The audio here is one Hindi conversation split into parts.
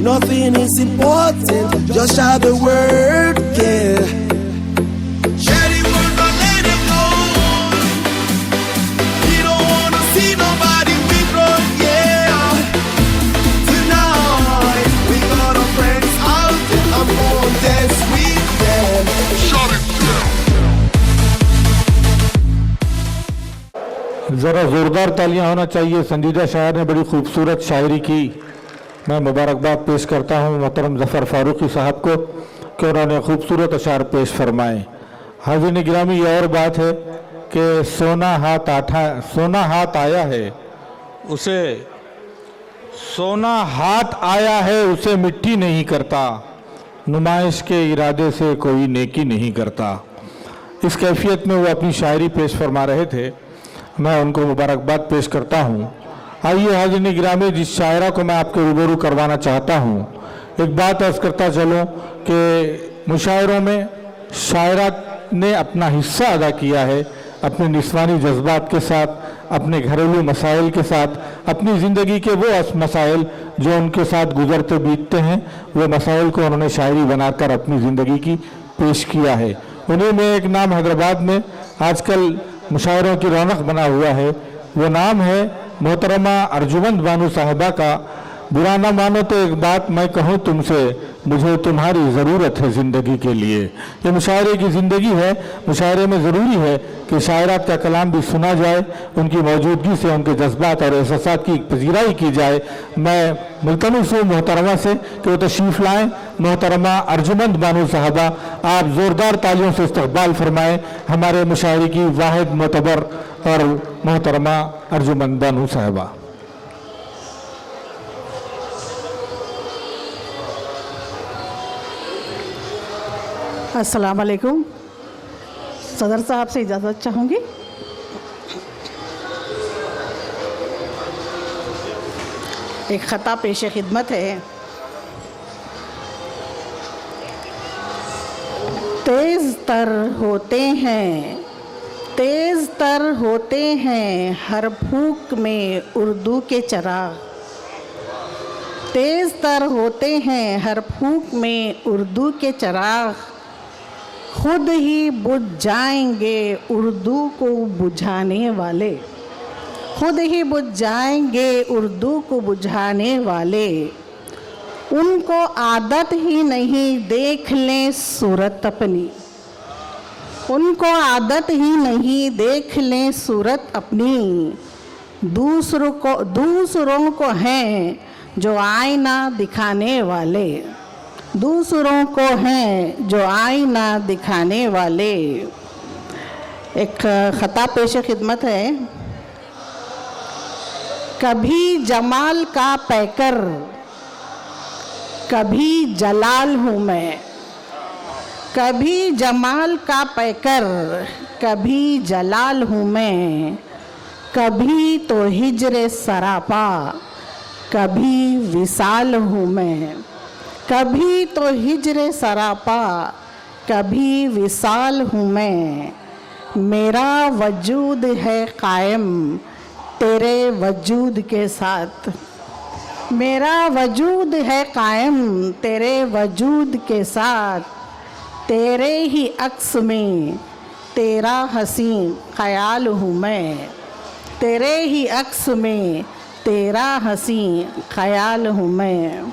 Nothing is important, just shout the word, yeah. Share the word, but let it go. We don't wanna see nobody withdraw, yeah. Tonight, we got our friends out and I'm gonna dance with them. Shut it down. ज़रा ज़ोरदार तालियां होना चाहिए। संजीदा शायर ने बड़ी खूबसूरत शायरी की। मैं मुबारकबाद पेश करता हूँ मोहतरम ज़फ़र फ़ारूक़ी साहब को कि उन्होंने खूबसूरत अशार पेश फरमाए। हाज़िरीन गिरामी, ये और बात है कि सोना हाथ आया है उसे मिट्टी नहीं करता, नुमाइश के इरादे से कोई नेकी नहीं करता। इस कैफियत में वो अपनी शायरी पेश फरमा रहे थे। मैं उनको मुबारकबाद पेश करता हूँ। आइए हाज़िरीन गिरामी, जिस शायरा को मैं आपके रूबरू करवाना चाहता हूँ, एक बात अर्ज़ करता चलूँ कि मुशायरों में शायरा ने अपना हिस्सा अदा किया है, अपने निस्वानी जज्बात के साथ, अपने घरेलू मसाइल के साथ, अपनी ज़िंदगी के वो मसाइल जो उनके साथ गुजरते बीतते हैं, वो मसाइल को उन्होंने शायरी बनाकर अपनी ज़िंदगी की पेश किया है। उन्हीं में एक नाम हैदराबाद में आजकल मुशायरों की रौनक बना हुआ है, वो नाम है मोहतरमा अर्जुमंद बानू साहिबा का। बुरा ना मानो तो एक बात मैं कहूँ तुमसे, मुझे तुम्हारी ज़रूरत है ज़िंदगी के लिए। ये मुशायरे की ज़िंदगी है। मुशायरे में ज़रूरी है कि शायरात का कलाम भी सुना जाए, उनकी मौजूदगी से उनके जज्बात और एहसासात की पजीराई की जाए। मैं मुल्तमस हूँ मोहतरमा से कि वो तशरीफ़ लाएँ। मोहतरमा अर्जुमंद बानू साहबा, आप ज़ोरदार तालियों से इस्तक़बाल फरमाएँ हमारे मुशायरे की वाहिद मोतबर और मोहतरमा अर्जुमंद बानू साहबा। अस्सलाम वालेकुम। सदर साहब से इजाज़त चाहूँगी। एक ख़ता पेश खिदमत है। तेज़ तर होते हैं हर फूक में उर्दू के चराग। तेज़ तर होते हैं हर फूक में उर्दू के चराग, खुद ही बुझ जाएंगे उर्दू को बुझाने वाले। खुद ही बुझ जाएंगे उर्दू को बुझाने वाले। उनको आदत ही नहीं देख लें सूरत अपनी। उनको आदत ही नहीं देख लें सूरत अपनी। दूसरों को हैं जो आईना दिखाने वाले। दूसरों को हैं जो आईना दिखाने वाले। एक ख़ता पेश खिदमत है। कभी जमाल का पैकर कभी जलाल हूँ मैं। कभी जमाल का पैकर कभी जलाल हूँ मैं। कभी तो हिज्र सरापा कभी विसाल हूँ मैं। कभी तो हिज्र सरापा कभी विसाल हूँ मैं। मेरा वजूद है कायम तेरे वजूद के साथ। मेरा वजूद है कायम तेरे वजूद के साथ। तेरे ही अक्स में तेरा हसीन ख़याल हूँ मैं। तेरे ही अक्स में तेरा हसीन ख़याल हूँ मैं।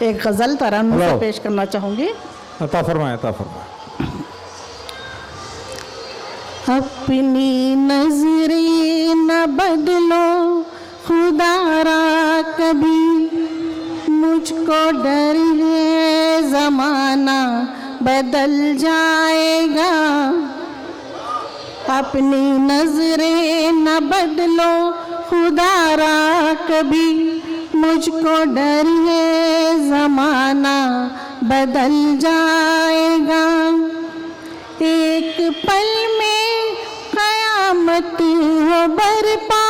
एक गज़ल तरानू से पेश करना चाहूँगी। अता फरमाए, अता फरमाए। अपनी नजरें न बदलो खुदारा कभी, मुझको डर है ज़माना बदल जाएगा। अपनी नजरें न बदलो खुदारा कभी, मुझको डर है ज़माना बदल जाएगा। एक पल में क़यामत हो बरपा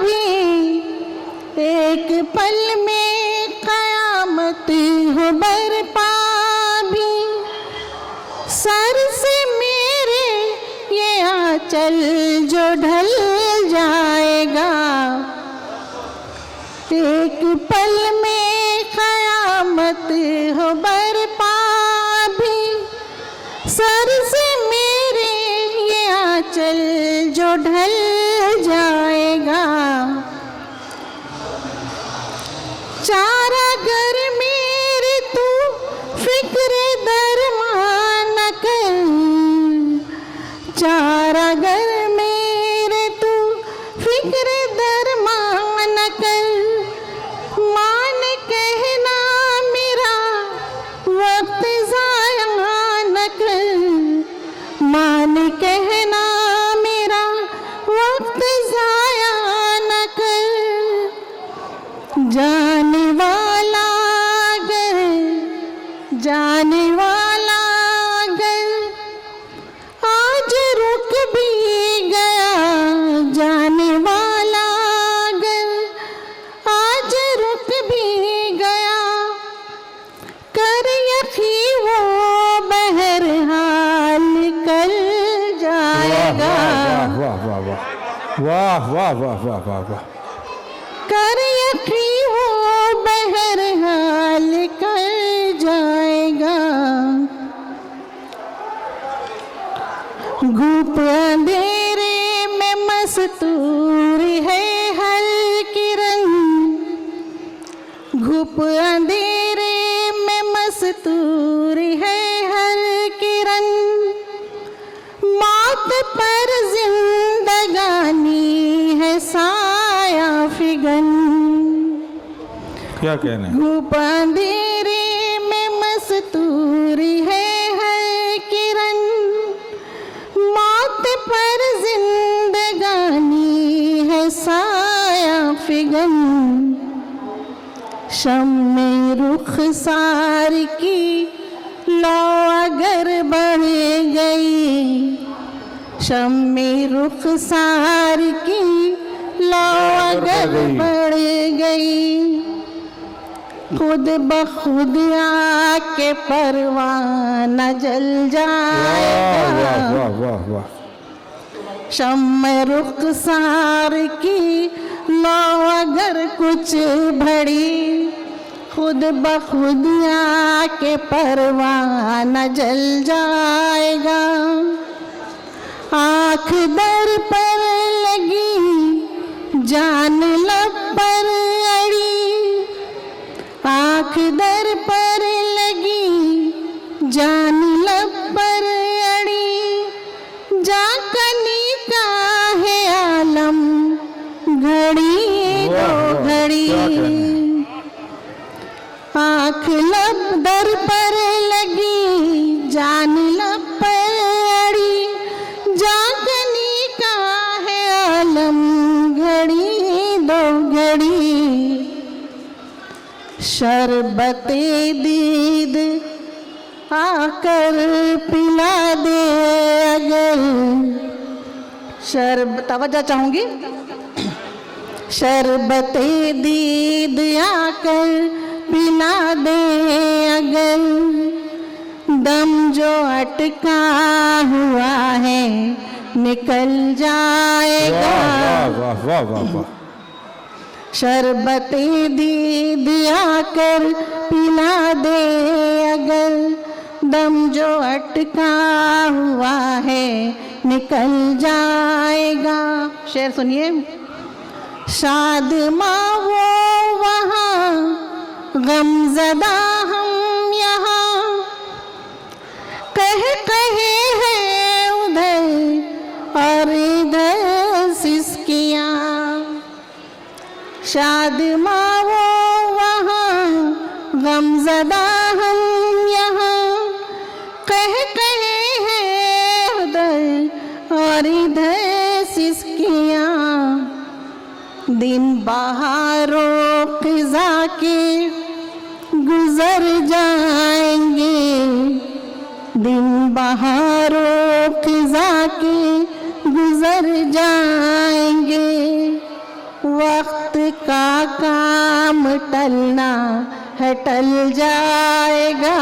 भी। एक पल में क़यामत हो बरपा भी। सर से मेरे ये आंचल जो ढल जाएगा। एक पल में क़यामत चारा घर मेरे तू फिक्र दरमान कर, चारा घर मेरे तू फिक्र दरमान कर, मान कहना मेरा वक्त ज़ाया न कर, मान कहना मेरा वक्त ज़ाया न कर, जाने वाला अगर, जाने वाला अगर आज रुक भी गया, जाने वाला अगर आज रुक भी गया, कर यकी वो बहरहाल कल जाएगा, वाह वाह वाह वाह वाह वाह वाह वाह वाह। कर यकी वो बहरहाल कल जाएगा। घूप अंधेरे में मस्तूर है हल्की रंग, घूप अंधेरे में मस्तूर है हल्की रंग, मौत पर जिंदगानी है साया फिगन, क्या कहने। घूप अंधेरे में मस्तूर है हर किरण, मौत पर जिंदगानी है साया फिगन, शम्मे रुखसार की लौ अगर बढ़ गई, शम्मे रुखसार की लौ अगर बढ़ गई, खुद बखुद आके परवाना जल जाएगा, वाह वाह वाह। शम्मे रुखसार की लौ अगर कुछ भड़ी, खुद बखुद आके परवाना जल जाएगा, आँख दर पर लगी जान लब पर अड़ी, आँख दर पर लगी जान लब पर अड़ी, जाकनी का है आलम घड़ी दो घड़ी, आँख लब दर पर लगी जान लब पर अड़ी, जाकनी का है आलम घड़ी दो घड़ी, शरबते दीद आकर पिला दे अगर, तवज्जो चाहूंगी, शरबते दीद आकर पिला दे अगर, दम जो अटका हुआ है निकल जाएगा, वाह वाह वाह वाह। शरबते दीद आकर पिला दे अगर, दम जो अटका हुआ है निकल जाएगा। शेर सुनिए। शाद माँ वो वहाँ, गमज़दा हम यहाँ, कहे कहे है उधर और इधर सिसकियाँ, शाद माँ वो वहाँ, गमज़दा हम यहाँ, कहे कहे है उधर और इधर सिसकियाँ, दिन बहारों ख़िज़ा के गुज़र जाएंगे, दिन बहारों ख़िज़ा के गुज़र जाएंगे, वक्त का काम टलना है टल जाएगा।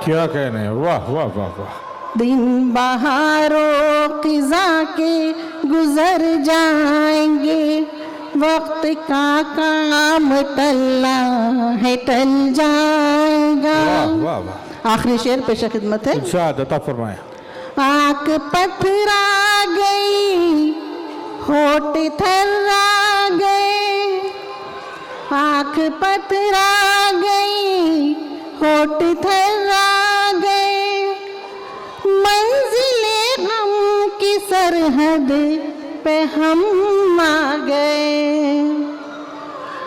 क्या कहने, वाह वाह वाह वाह। दिन बहारों ख़िज़ा के गुज़र जाएंगे, वक्त का काम टलना है टल जाएगा। वाह वाह। आखिरी शेर पेश खिदमत है। इरशाद अता फरमाएं। आँख पथरा गई, होठ थर्रा गए, आँख पथरा गई, होठ थर्रा गए, मंजिले हम की सरहद पे हम आ गए।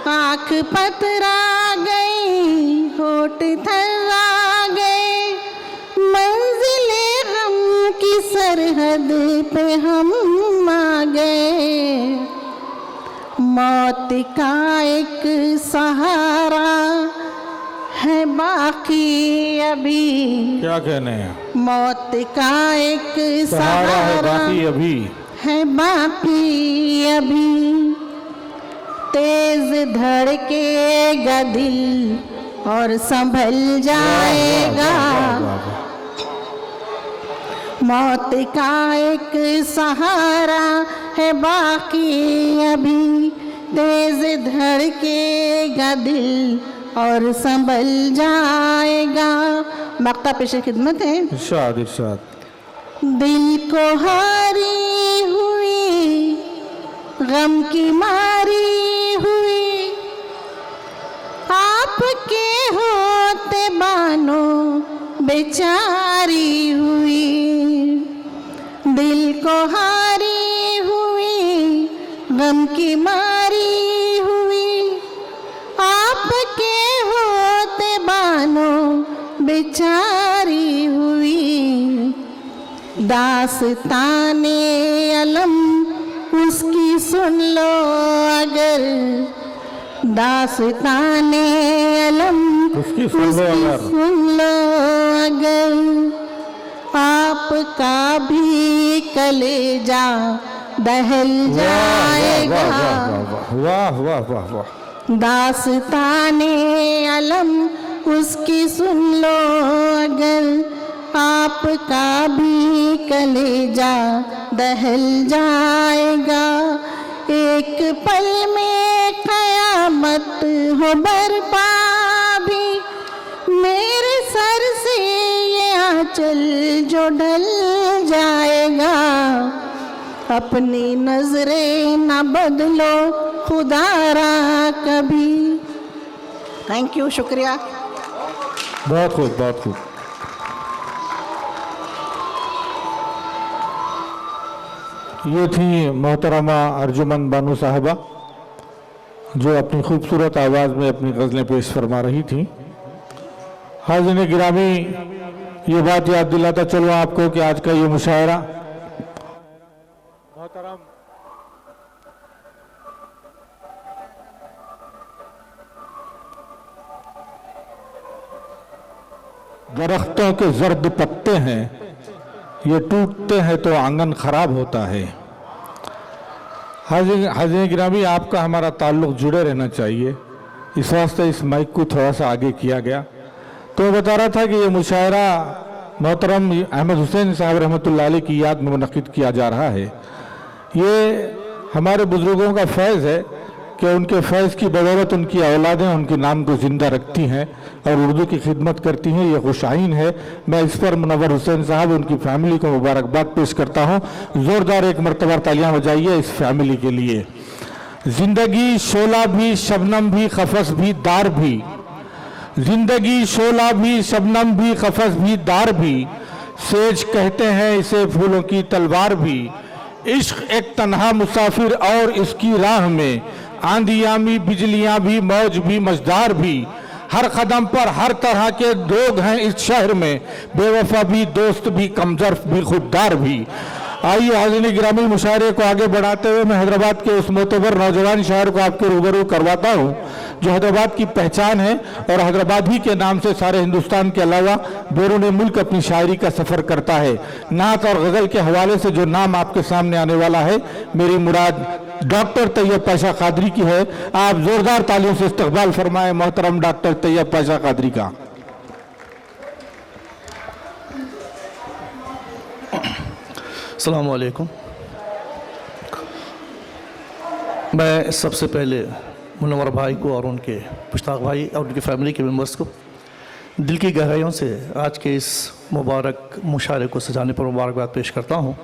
आँख पथरा गई, होठ थर्रा गए, मंजिले हम की सरहद पे हम आ गए। मौत का एक सहारा है बाकी अभी, क्या कहने हैं, मौत का एक सहारा है सहारा बाकी अभी, है बाकी अभी। तेज धड़केगा दिल और संभल जाएगा। मौत का एक सहारा है बाकी अभी, तेज धड़केगा दिल और संभल जाएगा। मक्ता पेश खिदमत है। इरशाद इरशाद। दिल को हारी हुई, गम की मारी हुई, आपके होते बानो बेचारी हुई। दिल को हारी हुई, गम की मारी हुई, आपके होते बानो बेचारी हुई। दास्ताने अलम उसकी सुन लो अगर, दास्ताने अलम उसकी सुन लो अगर, आपका भी कलेजा दहल जाएगा। वाह वाह वाह वाह। दास्ताने अलम उसकी सुन लो अगर, आपका भी कलेजा दहल जाएगा। एक पल में कयामत हो बर्पा भी, मेरे सर से ये आंचल जो ढल जाएगा। अपनी नजरें न बदलो खुदारा कभी। थैंक यू, शुक्रिया। बहुत खूब बहुत खूब। ये थी मोहतरमा अर्जुमन बानो साहिबा, जो अपनी खूबसूरत आवाज़ में अपनी गज़लें पेश फरमा रही थी। हाज़िरीन गिरामी, ये बात याद दिलाता चलो आपको कि आज का ये मुशायरा मोहतरम दरख्तों के जर्द पत्ते हैं, ये टूटते हैं तो आंगन खराब होता है। हाज़िरीन गिरामी, आपका हमारा ताल्लुक़ जुड़े रहना चाहिए, इस वास्ते इस माइक को थोड़ा सा आगे किया गया। तो मैं बता रहा था कि ये मुशायरा मोहतरम अहमद हुसैन साहब रहमतुल्लाह अलैह की याद में मुनक़िद किया जा रहा है। ये हमारे बुज़ुर्गों का फैज़ है कि उनके फैज़ की बदौलत उनकी औलादें उनके नाम को ज़िंदा रखती हैं और उर्दू की खिदमत करती हैं। ये खुशाइन है। मैं इस पर मुनव्वर हुसैन साहब उनकी फैमिली को मुबारकबाद पेश करता हूँ। ज़ोरदार एक मरतबा तालियां बजाइए इस फैमिली के लिए। ज़िंदगी शोला भी, शबनम भी, खफस भी, दार भी, जिंदगी शोला भी, शबनम भी, खफस भी, दार भी, सेज कहते हैं इसे फूलों की तलवार भी। इश्क एक तन्हा मुसाफिर और इसकी राह में आंधियां भी, बिजलियां भी, मौज भी, मजदार भी। हर कदम पर हर तरह के लोग हैं इस शहर में, बेवफा भी, दोस्त भी, कमजोर भी, खुददार भी। आइए हाज़िरीन गिरामी, मुशायरे को आगे बढ़ाते हुए मैं हैदराबाद के उस मोतबर नौजवान शायर को आपके रूबरू करवाता हूँ जो हैदराबाद की पहचान है और हैदराबाद ही के नाम से सारे हिंदुस्तान के अलावा बैरून मुल्क अपनी शायरी का सफ़र करता है। नात और गज़ल के हवाले से जो नाम आपके सामने आने वाला है, मेरी मुराद डॉक्टर तैयब पाशा कादरी की है। आप जोरदार तालियों से इस्तकबाल फरमाएं मोहतरम डॉक्टर तैयब पाशा कादरी का। अस्सलाम वालेकुम। मैं सबसे पहले मुनव्वर भाई को और उनके मुश्ताक भाई और उनकी फैमिली के मेंबर्स को दिल की गहराइयों से आज के इस मुबारक मुशायरे को सजाने पर मुबारकबाद पेश करता हूँ।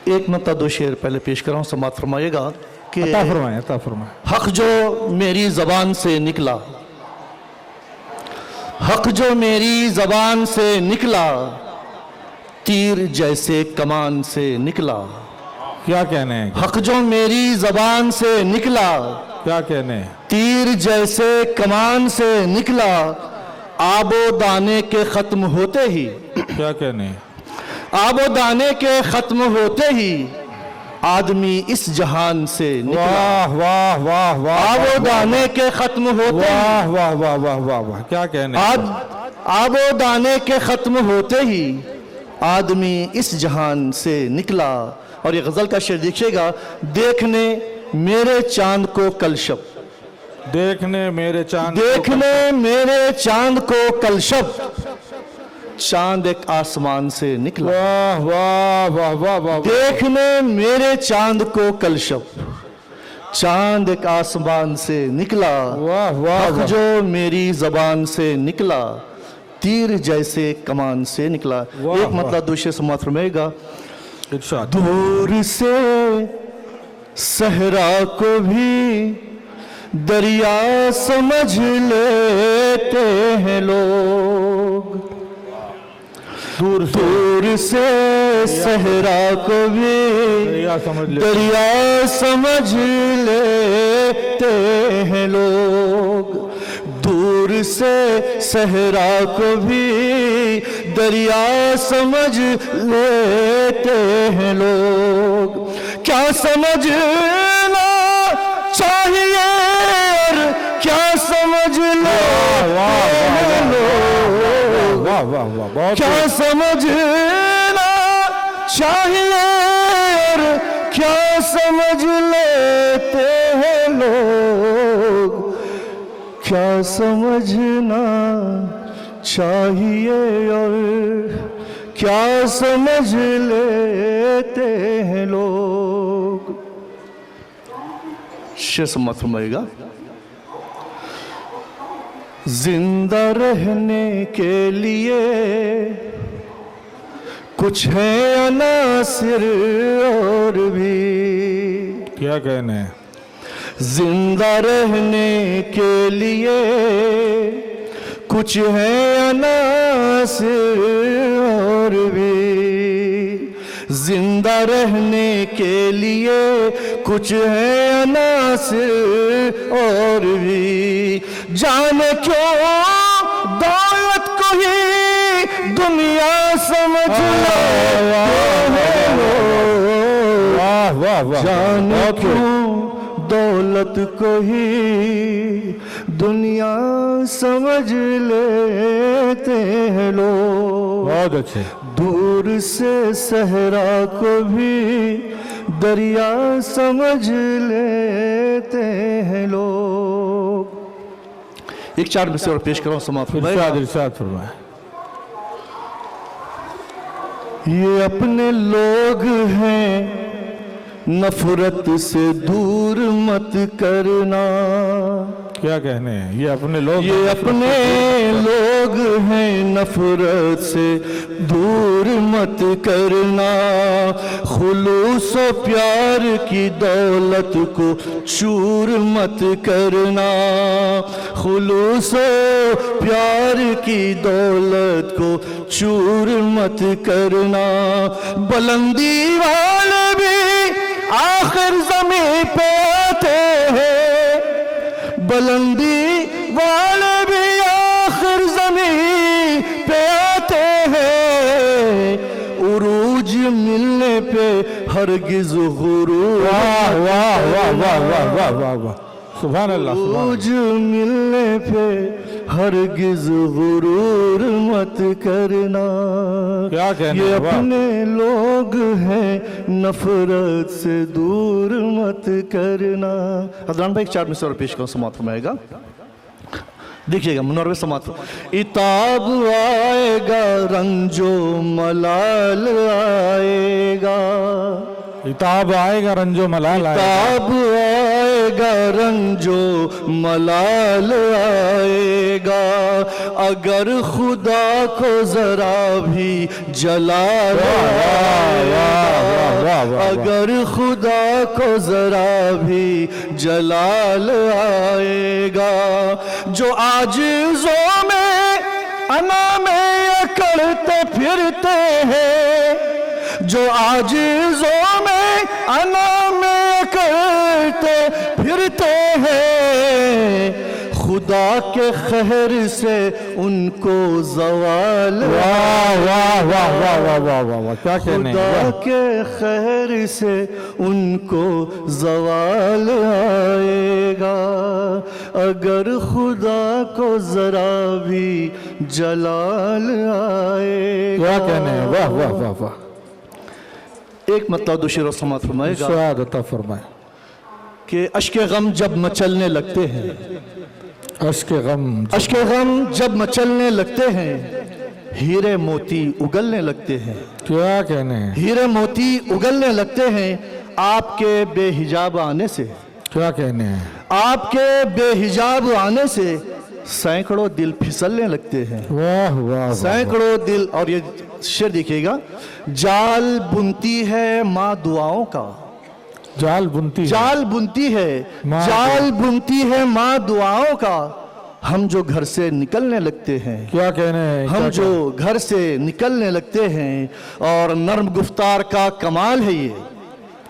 एक नुक्ता दो शेर पहले पेश कर रहा हूँ, समाअत फरमाइएगा। कि अता फरमाए, अता फरमाए। हक जो मेरी ज़बान से निकला, हक जो मेरी ज़बान से निकला, तीर जैसे कमान से निकला। क्या कहने हैं, हक जो मेरी ज़बान से निकला, क्या कहने हैं? तीर जैसे कमान से निकला, आबो दाने के ख़त्म होते ही, क्या कहने हैं? आबो दाने के ख़त्म होते ही आदमी इस जहान से निकला। वाह वाह वाह वाह, आबो दाने के ख़त्म होते ही, वाह वाह वाह वाह वाह वाह, क्या कहने हैं? आबो दाने के ख़त्म होते ही आदमी इस जहान से निकला। और ये गज़ल का शेर देखिएगा, देखने मेरे चांद को कल शब, देखने मेरे चांद, देखने मेरे चांद को कल शब, चांद एक आसमान से निकला। वाह वाह वाह वाह वाह, देखने मेरे चांद को कल शब, चांद एक आसमान से निकला। वाह वाह हक वाह। जो मेरी ज़बान से निकला, तीर जैसे कमान से निकला। वाह, एक मतलब दूसरे समाप्त फरमाएगा, इरशाद। दूर से सहरा को भी दरिया समझ लेते हैं लोग, दूर से सहरा को भी दरिया समझ ले, दरिया समझ लेते हैं लोग, दूर से सहरा को भी दरिया समझ लेते हैं लोग। क्या समझना चाहिए और क्या समझ लेते हैं लोग, वाह वाह वाह, बहुत क्या समझना चाहिए और क्या समझ लेते हैं लोग, क्या समझना चाहिए और क्या समझ लेते हैं लोग। शेर सम्मत फरमाइएगा, जिंदा रहने के लिए कुछ है अनासिर और भी, क्या कहने हैं? जिंदा रहने के लिए कुछ है अनासिर और भी, जिंदा रहने के लिए कुछ है अनासिर और भी। जाने क्यों दौलत को ही दुनिया समझ वाह वाह वाह, जाने क्यों दौलत को ही दुनिया समझ लेते हैं लोग। बहुत अच्छे। दूर से सहरा को भी दरिया समझ लेते हैं लोग। एक चार में से और पेश करो, समाप्त। इरशाद इरशाद फरमाए। ये अपने लोग हैं, नफरत से दूर मत करना। क्या कहने हैं? ये अपने लोग, ये अपने लोग हैं, नफरत से दूर मत करना। खुलूस व प्यार की दौलत को चूर मत करना। खुलूस व प्यार की दौलत को चूर मत करना। बुलंदी वाले भी आखिर ज़मीं पे आते हैं, बुलंदी वाले भी आखिर ज़मीं पे आते हैं। उरूज मिलने पे हरगिज़ गुरूर। वाह वाह वाह वाह वाह वाह वाह वाह, सुभान अल्लाह। उरूज मिलने पे हरगिज़ गुरूर मत करना। क्या कहने ये हैं? वाह। अपने लोग हैं, नफरत से दूर मत करना। अदनान भाई एक चार में से और पेश करो, समाप्त फरमाएगा। देखिएगा मुनव्वर समाप्त। इताब आएगा, रंजो मलाल आएगा। इताब आएगा, रंजो मलाल आएगा। इताब आएगा, रंजो मलाल आएगा। अगर खुदा को जरा भी जलाल आएगा, अगर खुदा को जरा भी जलाल आएगा। जो आजिज़ों में अना में अकड़ते फिरते हैं, जो आजिज़ों में अना में अकड़ते फिरते हैं, खुदा के खैर से उनको जवाल। वाह वाह वाह वाह वाह वाह वाह वाह, क्या कहने हैं, खुदा वाह। के खैर से उनको जवाल आएगा। अगर खुदा को जरा भी जलाल आएगा। क्या कहने हैं, वाह वाह वाह वाह। एक मतलब दूसरी और समात फरमाएगा शायद अता फरमाए कि अश्के गम जब मचलने लगते हैं, अश्के गम जब मचलने लगते हैं, हीरे मोती उगलने लगते हैं। क्या कहने हैं, हीरे मोती उगलने लगते हैं आपके बेहिजाब आने से। क्या कहने हैं, आपके बेहिजाब आने से सैकड़ों दिल फिसलने लगते हैं। वाह वाह वाह। सैकड़ों दिल। और ये शेर देखिएगा, जाल बुनती है माँ दुआओं का। जाल बुनती है, जाल बुनती है, माँ जाल बुनती है माँ दुआओं का। हम जो घर से निकलने लगते हैं, क्या कहने हैं, हम क्या जो घर से निकलने लगते हैं, और नर्म गुफ्तार का कमाल है ये।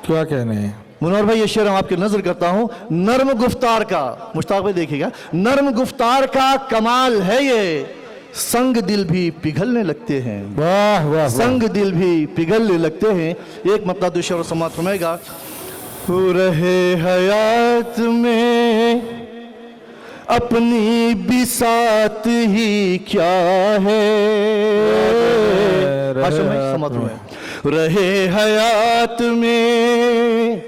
क्या कहने हैं, मुनव्वर भाई ये शेर हम आपके नजर करता हूं, नर्म गुफ्तार का, मुश्ताक भाई देखिएगा, नर्म गुफ्तार का कमाल है ये। संग दिल भी पिघलने लगते हैं, वाह वाह वाह। संग दिल भी पिघलने लगते हैं। एक मतलब दूसरा और समात फरमाएगा, रहे हयात में अपनी बिसात ही क्या है। रहे हयात में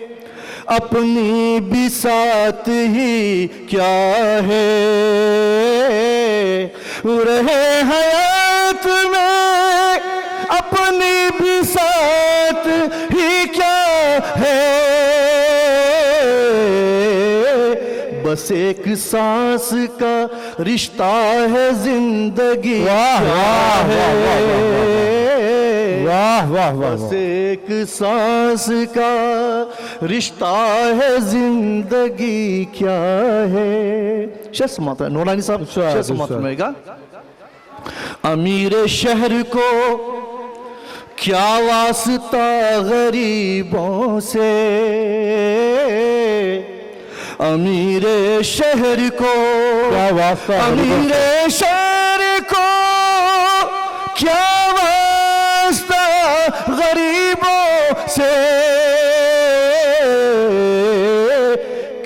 अपनी बिसात ही क्या है। रहे हयात में अपनी बिसात ही क्या है। बस एक सांस का रिश्ता है जिंदगी। वाह वाह वाह वाह वाह। बस एक सांस का रिश्ता है जिंदगी क्या है। शेर समाता है नूरानी साहब, शेर समाता रहेगा। अमीर शहर को क्या वास्ता गरीबों से। अमीर शहर को क्या वास्ता, अमीर शहर को क्या वास्ता गरीबों से।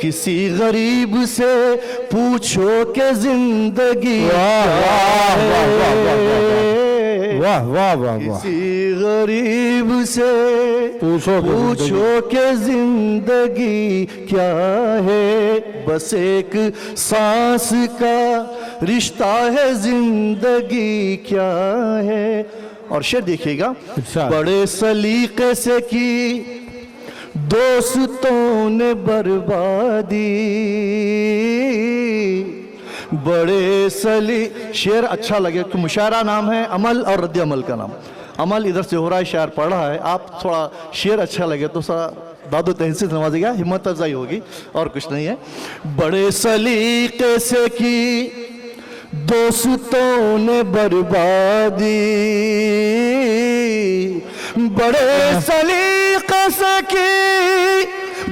किसी गरीब से पूछो कि जिंदगी वाह वाह वाह। किसी गरीब से पूछो कि जिंदगी क्या है। बस एक सांस का रिश्ता है जिंदगी क्या है। और शेर देखिएगा, बड़े सलीके से की दोस्तों ने बर्बादी। बड़े शेर अच्छा लगे तो मुशायरा नाम है अमल और रद्द अमल का नाम। अमल इधर से हो रहा है, शायर पढ़ रहा है, आप थोड़ा शेर अच्छा लगे तो सा दादो तहसील नवाजेगा, हिम्मत अफजाई होगी और कुछ नहीं है। बड़े सलीके से की दोस्तों ने बर्बादी। बड़े सलीके से की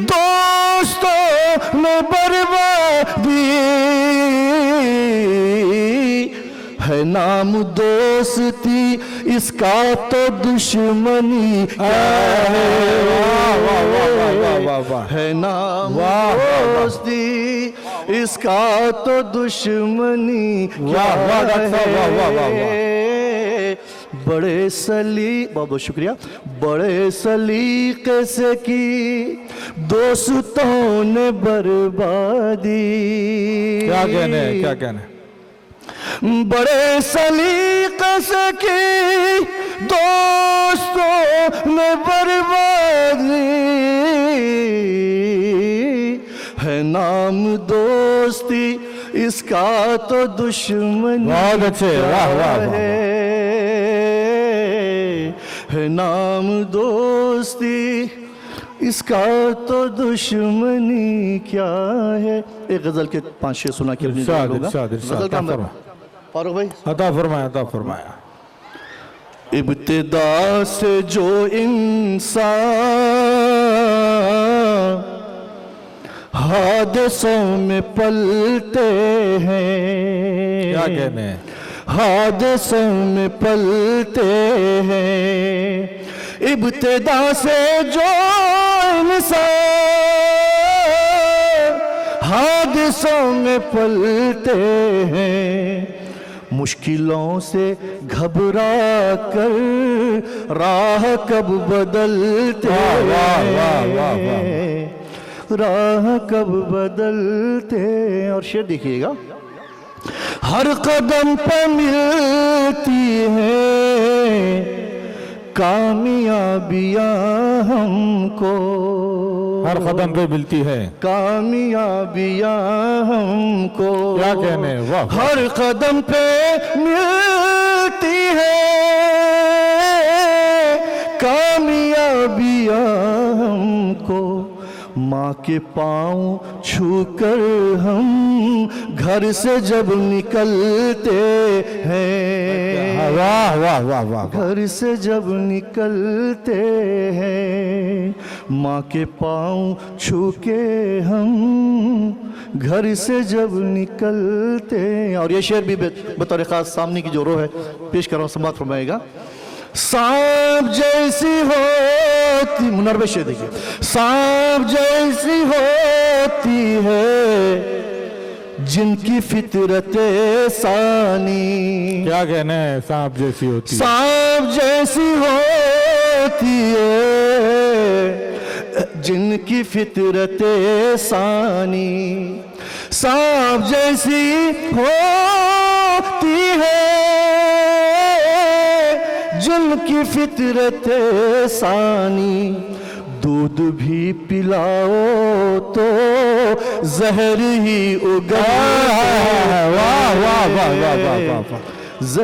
दोस्तों ने बर्बादी। है नाम दोस्ती इसका तो दुश्मनी है। नाम दोस्ती इसका तो दुश्मनी क्या है। बड़े बहुत बहुत शुक्रिया। बड़े सलीके से की दोस्तों ने बर्बादी। क्या कहने हैं, क्या कहने हैं। बड़े सलीके से की दोस्तों ने बर्बादी। है नाम दोस्ती इसका तो दुश्मनी बहुत अच्छे, वाह वाह वाह। है नाम दोस्ती इसका तो दुश्मनी क्या है। एक गजल के 5-6 सुना के इरशाद, होगा। इरशाद, इरशाद, गजल का अता फरमा। फारूक भाई, अता फरमाया, अता फरमाया। इब्तिदा से जो इंसान हादसों में पलते हैं, क्या कहने हैं? हादसों में पलते हैं। इब्तिदा से जो इंसान हादसों में पलते हैं, मुश्किलों से घबरा कर राह कब बदलते वाह, वाह, वाह, वाह, वाह। राह कब बदलते। और शेर देखिएगा, हर कदम पे मिलती है कामयाबियां हमको, हर कदम पे मिलती है कामयाबियां हमको। क्या कहने हैं? वाह, वाह। हर कदम पे मिलती है कामयाबियां हमको। माँ के पाँव छूकर हम घर से जब निकलते हैं, वाह वाह वाह वाह। घर से जब निकलते हैं, माँ के पाँव छू के हम घर से जब निकलते हैं। और ये शेर भी बतौर खास सामने की जो रो है पेश कर रहा हूँ, समाप्त फरमाएगा। सांप जैसी होती, मुनव्वर शेर देखिए, सांप जैसी होती है जिनकी फितरते सानी। क्या कहने हैं? सांप जैसी होती है, सांप जैसी होती है जिनकी फितरते सानी। सांप जैसी होती है जिनकी फितरते सानी। दूध भी पिलाओ तो जहर ही उगलता। वाह वाह वाह वाह वाह वाह।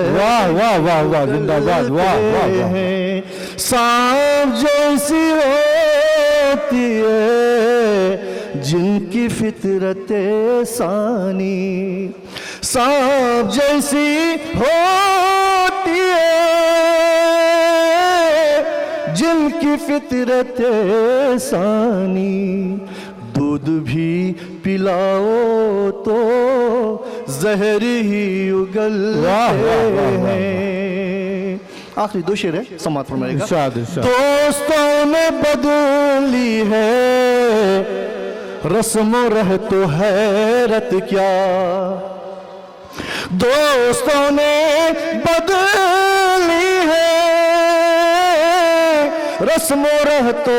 वाह वाह वाह वाह, जिंदाबाद, वाह वाह वाह। सांप जैसी होती है जिनकी फितरते सानी। सांप जैसी होती है जिनकी फितरते सानी। दूध भी पिलाओ तो जहर ही उगलते हैं। आखिरी दो शेर है, समाप्त फरमाएगा। इरशाद, इरशाद। दोस्तों ने बदली है रस्म रह तो हैरत क्या। दोस्तों ने बदली है रस्म रह तो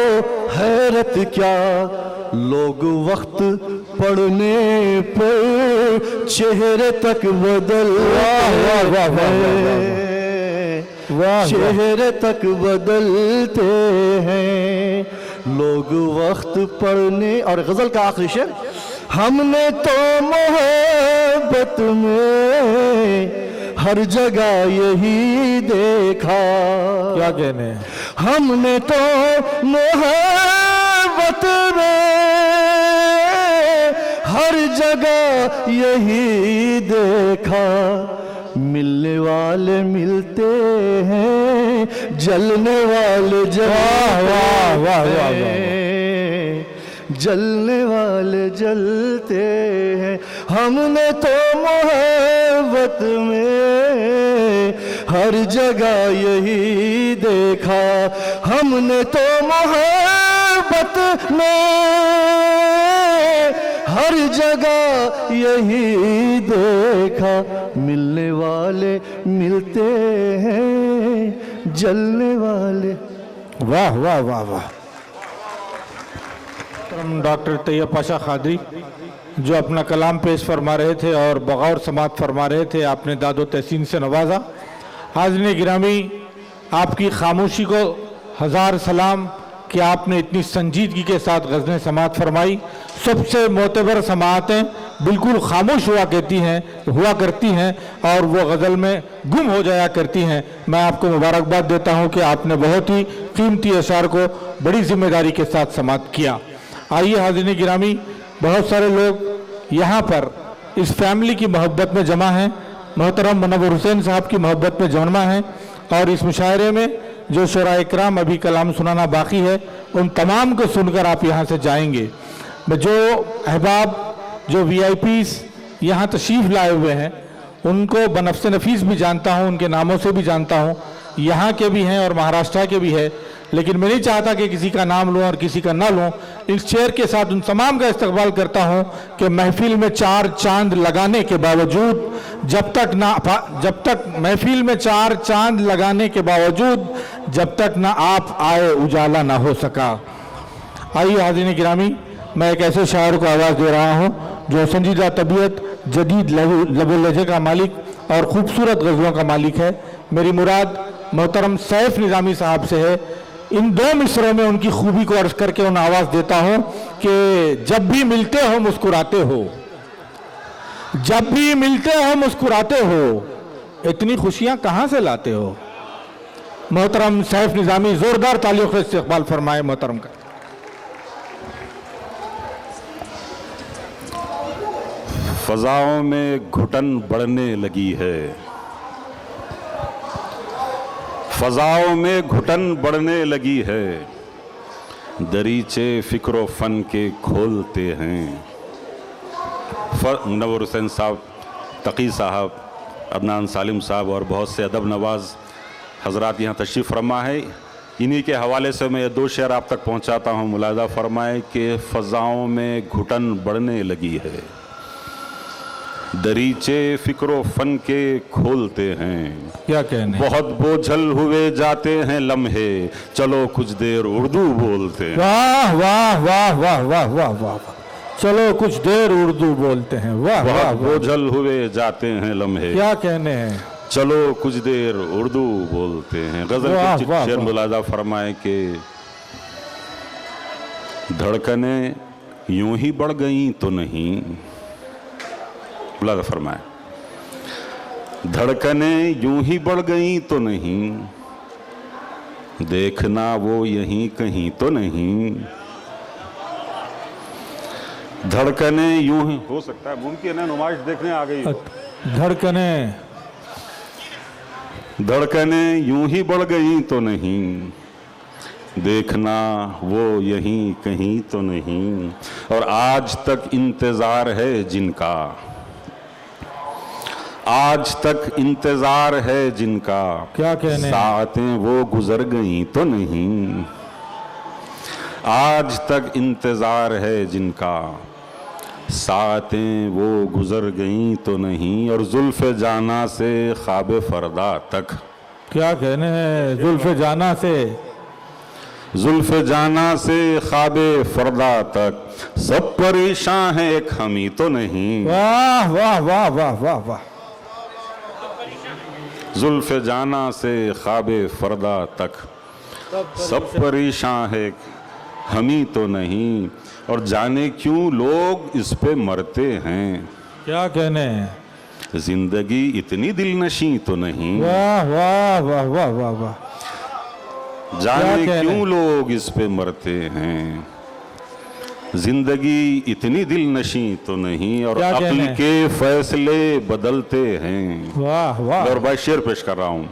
हैरत क्या। लोग वक्त पढ़ने पर चेहरे तक बदल चेहरे तक बदलते हैं लोग वक्त पढ़ने। और गजल का आखिरी शेर, हमने तो मोहब्बत में हर जगह यही देखा। क्या कहने हैं? हमने तो मोहब्बत में हर जगह यही देखा। मिलने वाले मिलते हैं, जलने वाले जलते हैं, जलने वाले जलते हैं। हमने तो मोहब्बत में हर जगह यही देखा। हमने तो मोहब्बत में हर जगह यही देखा। मिलने वाले मिलते हैं, जलने वाले। वाह वाह वाह वाह। डॉक्टर तैयब पाशा कादरी जो अपना कलाम पेश फरमा रहे थे और बगौर समात फरमा रहे थे, आपने दादो तहसीन से नवाजा। हाज़रीन गिरामी, आपकी खामोशी को हज़ार सलाम कि आपने इतनी संजीदगी के साथ गज़लें समात फरमाई। सबसे मोतबर समाअतें बिल्कुल खामोश हुआ करती हैं और वो गज़ल में गुम हो जाया करती हैं। मैं आपको मुबारकबाद देता हूं कि आपने बहुत ही कीमती अशार को बड़ी जिम्मेदारी के साथ समाअत किया। आइए हाज़रीन गिरामी, बहुत सारे लोग यहाँ पर इस फैमिली की मोहब्बत में जमा हैं, मोहतरम मुनव्वर हुसैन साहब की मोहब्बत में जमा हैं, और इस मुशायरे में जो शुराए इकराम अभी कलाम सुनाना बाकी है उन तमाम को सुनकर आप यहाँ से जाएंगे। मैं जो अहबाब, जो VIPs यहाँ तशरीफ़ लाए हुए हैं उनको बनफ्स नफीस भी जानता हूँ, उनके नामों से भी जानता हूँ, यहाँ के भी हैं और महाराष्ट्र के भी है, लेकिन मैं नहीं चाहता कि किसी का नाम लूँ और किसी का ना लूँ। इस शेर के साथ उन तमाम का इस्तकबाल करता हूँ कि महफिल में 4 चांद लगाने के बावजूद जब तक महफिल में 4 चांद लगाने के बावजूद जब तक ना आप आए उजाला ना हो सका। आइए हाज़रीन गिरामी, मैं एक ऐसे शायर को आवाज़ दे रहा हूँ जो संजीदा तबीयत, जदीद लबो लहजे का मालिक और ख़ूबसूरत गज़लों का मालिक है। मेरी मुराद मोहतरम सैफ निज़ामी साहब से है। इन 2 मिसरों में उनकी खूबी को अर्ज करके उन्हें आवाज़ देता हूँ कि जब भी मिलते हो मुस्कुराते हो, जब भी मिलते हो मुस्कुराते हो, इतनी खुशियाँ कहाँ से लाते हो। मोहतरम सैफ निज़ामी, ज़ोरदार तालियों से इस्तकबाल फरमाए मोहतरम का। फ़ज़ाओं में घुटन बढ़ने लगी है, फ़ज़ाओं में घुटन बढ़ने लगी है, दरीचे फ़िक्र फ़न के खोलते हैं। मुनव्वर हुसैन साहब, तकी साहब, अदनान सालिम साहब और बहुत से अदब नवाज हज़रात यहाँ तशरीफ़ फरमा है। इन्हीं के हवाले से मैं ये 2 शेर आप तक पहुँचाता हूँ। मुलाज़ा फरमाए कि फ़ज़ाओं में घुटन बढ़ने लगी है, दरीचे फ़िक्र फ़न के खोलते हैं। क्या कहने, बहुत बोझल हुए जाते हैं लम्हे, चलो कुछ देर उर्दू बोलते हैं। वाह वाह वाह वाह वाह वाह वाह, चलो कुछ देर उर्दू बोलते हैं। वाह वाह, बहुत बोझल हुए जाते हैं लम्हे, क्या कहने हैं, चलो कुछ देर उर्दू बोलते हैं। गज़ल के शेर मुलाज़ा फरमाए कि धड़कने यूं ही बढ़ गई तो नहीं, मुलाज़ा फरमाए, धड़कने यूं ही बढ़ गई तो नहीं, देखना वो यहीं कहीं तो नहीं। धड़कने यूं ही, हो सकता है मुमकिन है नुमाइश देखने आ गई हो। धड़कने यूं ही बढ़ गई तो नहीं, देखना वो यहीं कहीं तो नहीं। और आज तक इंतज़ार है जिनका, आज तक इंतज़ार है जिनका, क्या कहने, सातें वो गुजर गई तो नहीं। आज तक इंतज़ार है जिनका, सातें वो गुजर गई तो नहीं। और जुल्फ़े जाना से ख्वाब फरदा तक, क्या कहने हैं, जुल्फ़े जाना से, जुल्फ़े जाना से ख्वाब फरदा तक, सब परेशान है एक हम ही तो नहीं। वाह वाह वाह वाह वाह वाह। जुल्फ़े जाना से ख्वाब फरदा तक, सब परेशान है हम ही तो नहीं। और जाने क्यों लोग इस पे मरते हैं, क्या कहने, जिंदगी इतनी दिलनशी तो नहीं। वाह वाह वाह वाह वाह वाह। जाने क्यों लोग इस पे मरते हैं, जिंदगी इतनी दिलनशी तो नहीं। और अक्ल के फैसले बदलते हैं। वाह वाह। और भाई शेर पेश कर रहा हूँ,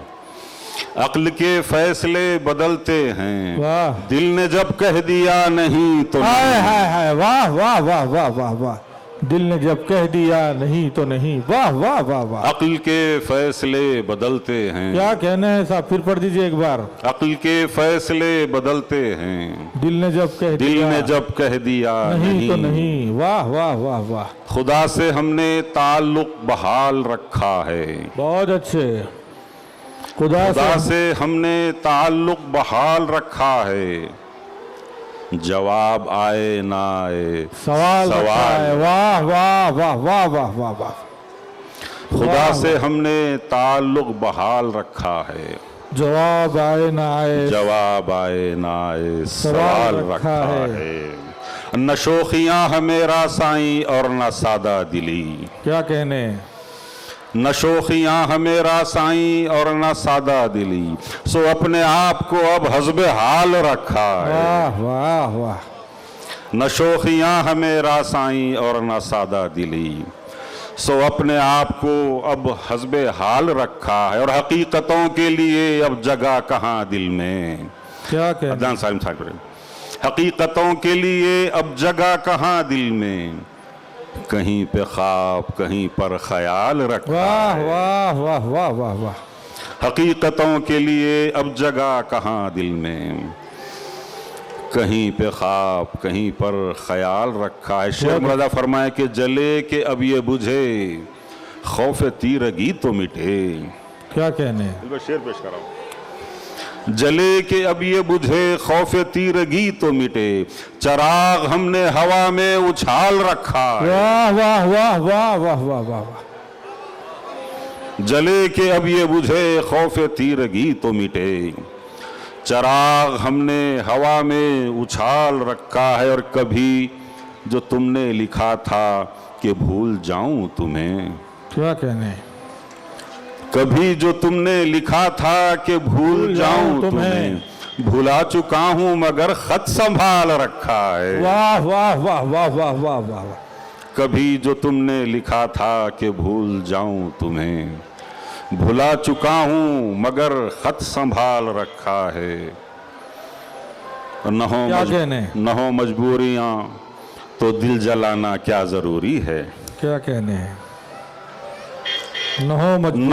अक्ल के फैसले बदलते हैं, वाह। दिल ने जब कह दिया नहीं तो हाय हाय हाय, वाह वाह वाह वाह वाह वाह। दिल ने जब कह दिया नहीं तो नहीं, वाह वाह वाह वाह। अक्ल के फैसले बदलते हैं, क्या कहने हैं साहब, फिर पढ़ दीजिए एक बार। अक्ल के फैसले बदलते हैं, दिल ने जब कह दिया, दिल ने जब कह दिया नहीं तो नहीं। वाह वाह वाह वाह। खुदा से हमने ताल्लुक बहाल रखा है, बहुत अच्छे। खुदा से हमने ताल्लुक बहाल रखा है, जवाब आए ना आए सवाल है। वाह वाह वाह वाह वाह वाह वाह। खुदा से हमने ताल्लुक बहाल रखा है, जवाब आए ना आए, जवाब आए ना आए सवाल रखा है। न शोखियाँ हमें रासाई और न सादा दिली। क्या कहने, न शोखियाँ हमें रासाई और न सादा दिली, सो अपने आप को अब हस्बे हाल रखा है। वाह वाह वाह। न शोखियाँ हमें रासाई और न सादा दिली, सो अपने आप को अब हस्बे हाल रखा है। और हकीकतों के लिए अब जगह कहाँ दिल में। क्या कहने, अदनान सालिम साहब पढ़े। हकीकतों के लिए अब जगह कहाँ दिल में, कहीं पे ख्वाब कहीं पर ख्याल रखा वाह है। वाह वाह वाह वाह वाह। हकीकतों के लिए अब जगह कहाँ दिल में, कहीं पे ख्वाब कहीं पर ख्याल रखा है। शेर मुरादा फरमाए कि जले के अब ये बुझे खौफ तीरगी तो मिटे। क्या कहने, शेर पेश कर रहा हूं। जले के अब ये बुझे खौफ तीरगी तो मिटे, चराग हमने हवा में उछाल रखा है। वाह वाह वाह वाह वाह वाह वाह वाह। जले के अब ये बुझे खौफ तीरगी तो मिटे, चराग हमने हवा में उछाल रखा है। और कभी जो तुमने लिखा था कि भूल जाऊं तुम्हें, क्या कहने, कभी जो तुमने लिखा था कि भूल जाऊं तुम्हें, भुला चुका हूं मगर खत संभाल रखा है। वाह वाह वाह वाह वाह वाह वाह। कभी जो तुमने लिखा था कि भूल जाऊं तुम्हें, भुला चुका हूं मगर खत संभाल रखा है। न हो मजबूरियां तो दिल जलाना क्या जरूरी है। क्या कहने, न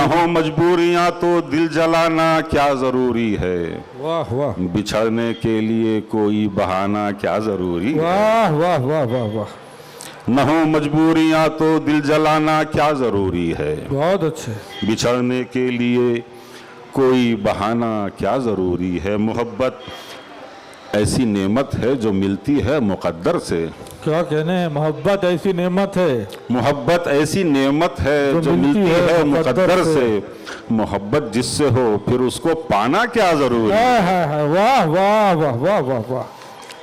हो मजबूरियां तो दिल जलाना क्या जरूरी है। वाह वाह। बिछड़ने के लिए कोई बहाना क्या जरूरी है। वाह वाह वाह वाह वाह। न हो मजबूरियां तो दिल जलाना क्या जरूरी है। बहुत अच्छे। बिछड़ने के लिए कोई बहाना क्या जरूरी है। मोहब्बत ऐसी नेमत है जो मिलती है मुकद्दर से। क्या कहने, मोहब्बत ऐसी नेमत है, मोहब्बत ऐसी नेमत है जो मिलती है मुकद्दर से। मोहब्बत जिससे हो फिर उसको पाना क्या जरूरी है। वाह वाह वाह वाह वाह वाह।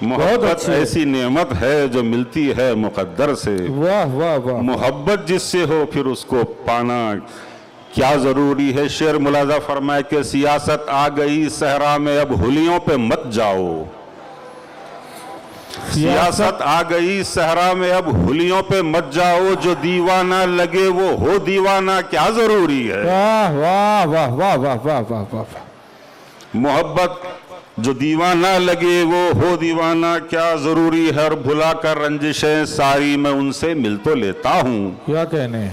मोहब्बत ऐसी नेमत है जो मिलती है मुकद्दर से। वाह वाह वाह। मोहब्बत जिससे हो फिर उसको पाना क्या जरूरी है। शेर मुलाजा फरमाए कि सियासत आ गई सहरा में अब हुलियों पे मत जाओ। सियासत आ गई सहरा में अब हुलियों पे मत जाओ, जो दीवाना लगे वो हो दीवाना क्या जरूरी है। वाह वाह वाह वाह वाह वाह वाह वाह। मोहब्बत जो दीवाना लगे वो हो दीवाना क्या जरूरी है। और भुला कर रंजिशें सारी मैं उनसे मिल तो लेता हूँ। क्या कहने,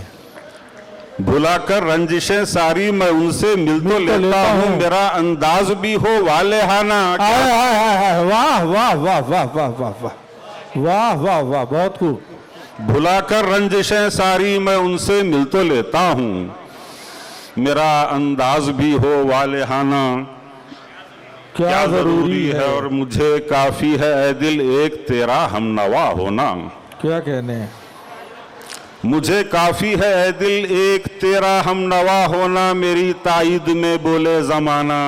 भुला कर रंजिशें सारी मैं उनसे मिल तो लेता हूँ। मेरा अंदाज भी हो वालेहाना। वाह वाह वाह वाह वाह वाह वाह वाह वाह वाह। बहुत खूब। भुला कर रंजिशें सारी मैं उनसे मिल तो लेता हूँ, मेरा अंदाज भी हो वालेहाना क्या जरूरी है। और मुझे काफी है ऐ दिल एक तेरा हमनवा होना। क्या कहने, मुझे काफी है ऐ दिल एक तेरा हमनवा होना। मेरी ताईद में बोले जमाना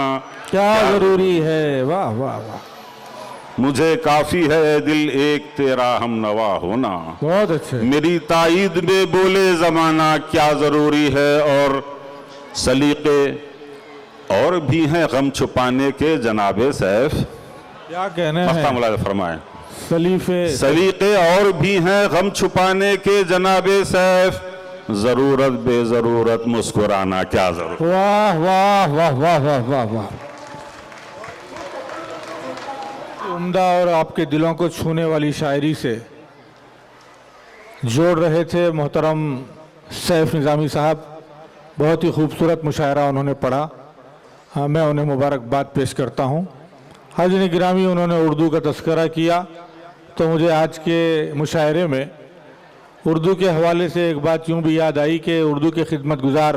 क्या जरूरी है। वाह वाह वाह। मुझे काफी है ऐ दिल एक तेरा हमनवा होना। बहुत अच्छे। मेरी ताईद में बोले जमाना क्या जरूरी है। और सलीके और भी हैं गम छुपाने के जनाबे सैफ। क्या कहने हैं, फरमाए सलीके और भी हैं गम छुपाने के जनाबे सैफ। जरूरत बेजरूरत मुस्कुराना क्या जरूरत। वाह वाह वाह वाह वाह वाह वाह। उम्दा और आपके दिलों को छूने वाली शायरी से जोड़ रहे थे मोहतरम सैफ निज़ामी साहब। बहुत ही खूबसूरत मुशायरा उन्होंने पढ़ा। हाँ, मैं उन्हें मुबारकबाद पेश करता हूँ। हाज़िरीन गिरामी, उन्होंने उर्दू का तस्करा किया तो मुझे आज के मुशायरे में उर्दू के हवाले से एक बात यूँ भी याद आई कि उर्दू के खिदमतगुज़ार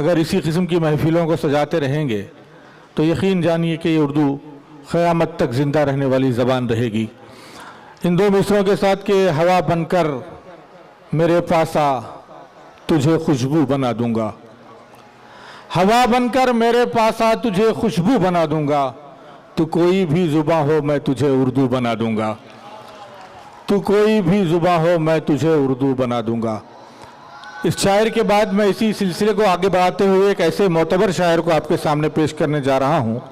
अगर इसी किस्म की महफिलों को सजाते रहेंगे तो यकीन जानिए कि ये उर्दू क़यामत तक ज़िंदा रहने वाली ज़बान रहेगी। इन दो मिसरों के साथ के हवा बनकर मेरे पास आ तुझे खुशबू बना दूंगा। हवा बनकर मेरे पास आ तुझे खुशबू बना दूंगा। तू कोई भी जुबां हो मैं तुझे उर्दू बना दूंगा। तू कोई भी जुबा हो मैं तुझे उर्दू बना दूंगा। इस शायर के बाद मैं इसी सिलसिले को आगे बढ़ाते हुए एक ऐसे मोतबर शायर को आपके सामने पेश करने जा रहा हूँ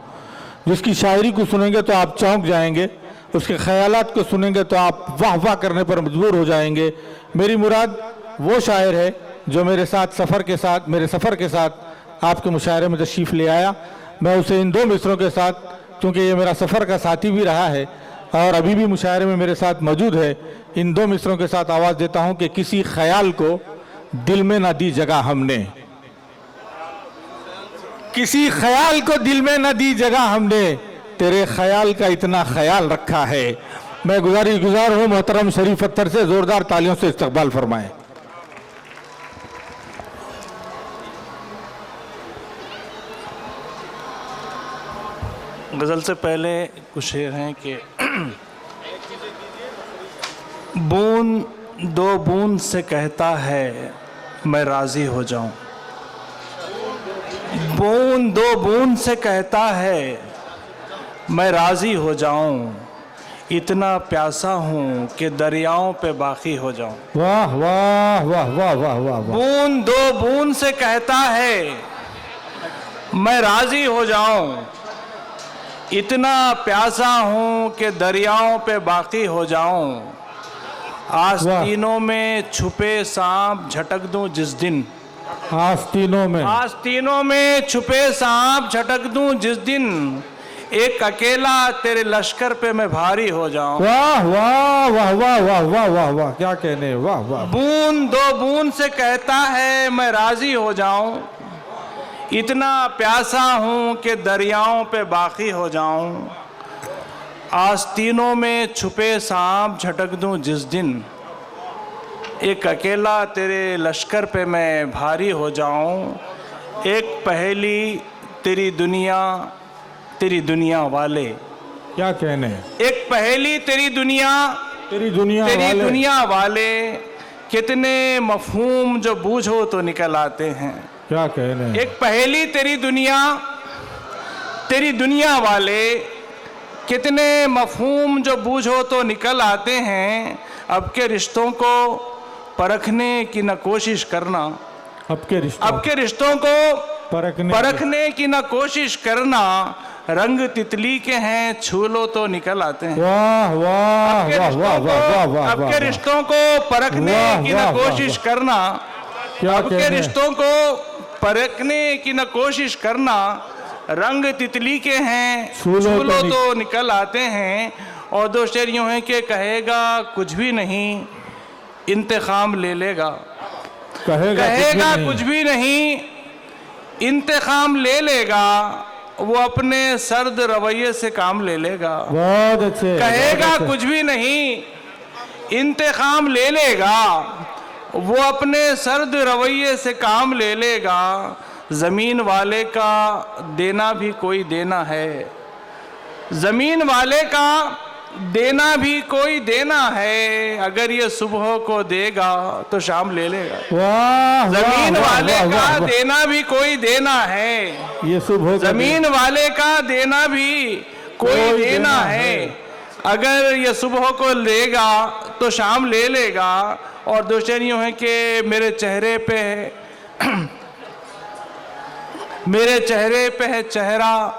जिसकी शायरी को सुनेंगे तो आप चौंक जाएंगे, उसके ख्यालात को सुनेंगे तो आप वाह वाह करने पर मजबूर हो जाएंगे। मेरी मुराद वो शायर है जो मेरे सफ़र के साथ आपके मुशायरे में तशरीफ़ ले आया। मैं उसे इन 2 मिसरों के साथ, क्योंकि ये मेरा सफ़र का साथी भी रहा है और अभी भी मुशायरे में मेरे साथ मौजूद है, इन 2 मिसरों के साथ आवाज़ देता हूँ कि किसी ख्याल को दिल में ना दी जगह हमने, किसी ख्याल को दिल में ना दी जगह हमने, तेरे ख्याल का इतना ख्याल रखा है। मैं गुजार हूँ मोहतरम शरीफ अख्तर से, ज़ोरदार तालियों से इस्तकबाल फरमाएं। गज़ल से पहले कुछ शेर हैं कि बूंद 2 बूंद से कहता है मैं राज़ी हो जाऊं, बूंद 2 बूंद से कहता है मैं राज़ी हो जाऊं, इतना प्यासा हूँ कि दरियाओं पे बाकी हो जाऊं। वाह वाह वाह वाह वाह वाह वाह। बूंद 2 बूंद से कहता है मैं राज़ी हो जाऊं, इतना प्यासा हूँ कि दरियाओं पे बाकी हो जाऊं, आस्तीनों में छुपे सांप झटक दूं जिस दिन, आस्तीनों में छुपे सांप झटक दूं जिस दिन, एक अकेला तेरे लश्कर पे मैं भारी हो जाऊं। वाह वाह वाह वाह वाह वाह वाह वाह, क्या कहने, वाह वाह। बूंद 2 बूंद से कहता है मैं राजी हो जाऊं, इतना प्यासा हूँ कि दरियाओं पे बाकी हो जाऊं, आस्तीनों में छुपे सांप झटक दूं जिस दिन, एक अकेला तेरे लश्कर पे मैं भारी हो जाऊं, एक पहेली तेरी दुनिया वाले, क्या कहने, एक पहेली तेरी दुनिया वाले, कितने मफहूम जो बूझो तो निकल आते हैं। क्या कहने, एक पहेली तेरी दुनिया वाले, कितने मफहूम जो बूझो तो निकल आते हैं, अब के रिश्तों को परखने की न कोशिश करना, अब के रिश्तों को परखने की न कोशिश करना, रंग तितली के हैं छू लो तो निकल आते हैं। वाह वाह वाह वाह वाह वाह। अब के रिश्तों को परखने की न कोशिश करना, अब के रिश्तों को परखने की न कोशिश करना, रंग तितली के हैं छू लो तो निकल आते हैं। और 2 शेर यूं हैं कि कहेगा कुछ भी नहीं इंतकाम ले लेगा, कहेगा कुछ भी नहीं इंतकाम ले लेगा, वो अपने सर्द रवैये से काम ले लेगा। बहुत अच्छे। कहेगा कुछ भी नहीं इंतकाम ले लेगा, वो अपने सर्द रवैये से काम ले लेगा, ज़मीन वाले का देना भी कोई देना है, ज़मीन वाले का देना भी कोई देना है, अगर ये सुबह को देगा तो शाम ले लेगा। वाह, ज़मीन वाले वाह, का वाह, देना भी कोई देना है, ये सुबह ज़मीन वाले का देना भी कोई देना है, अगर ये सुबह को लेगा तो शाम ले लेगा। और 2 शेर यूं है कि मेरे चेहरे पे है चेहरा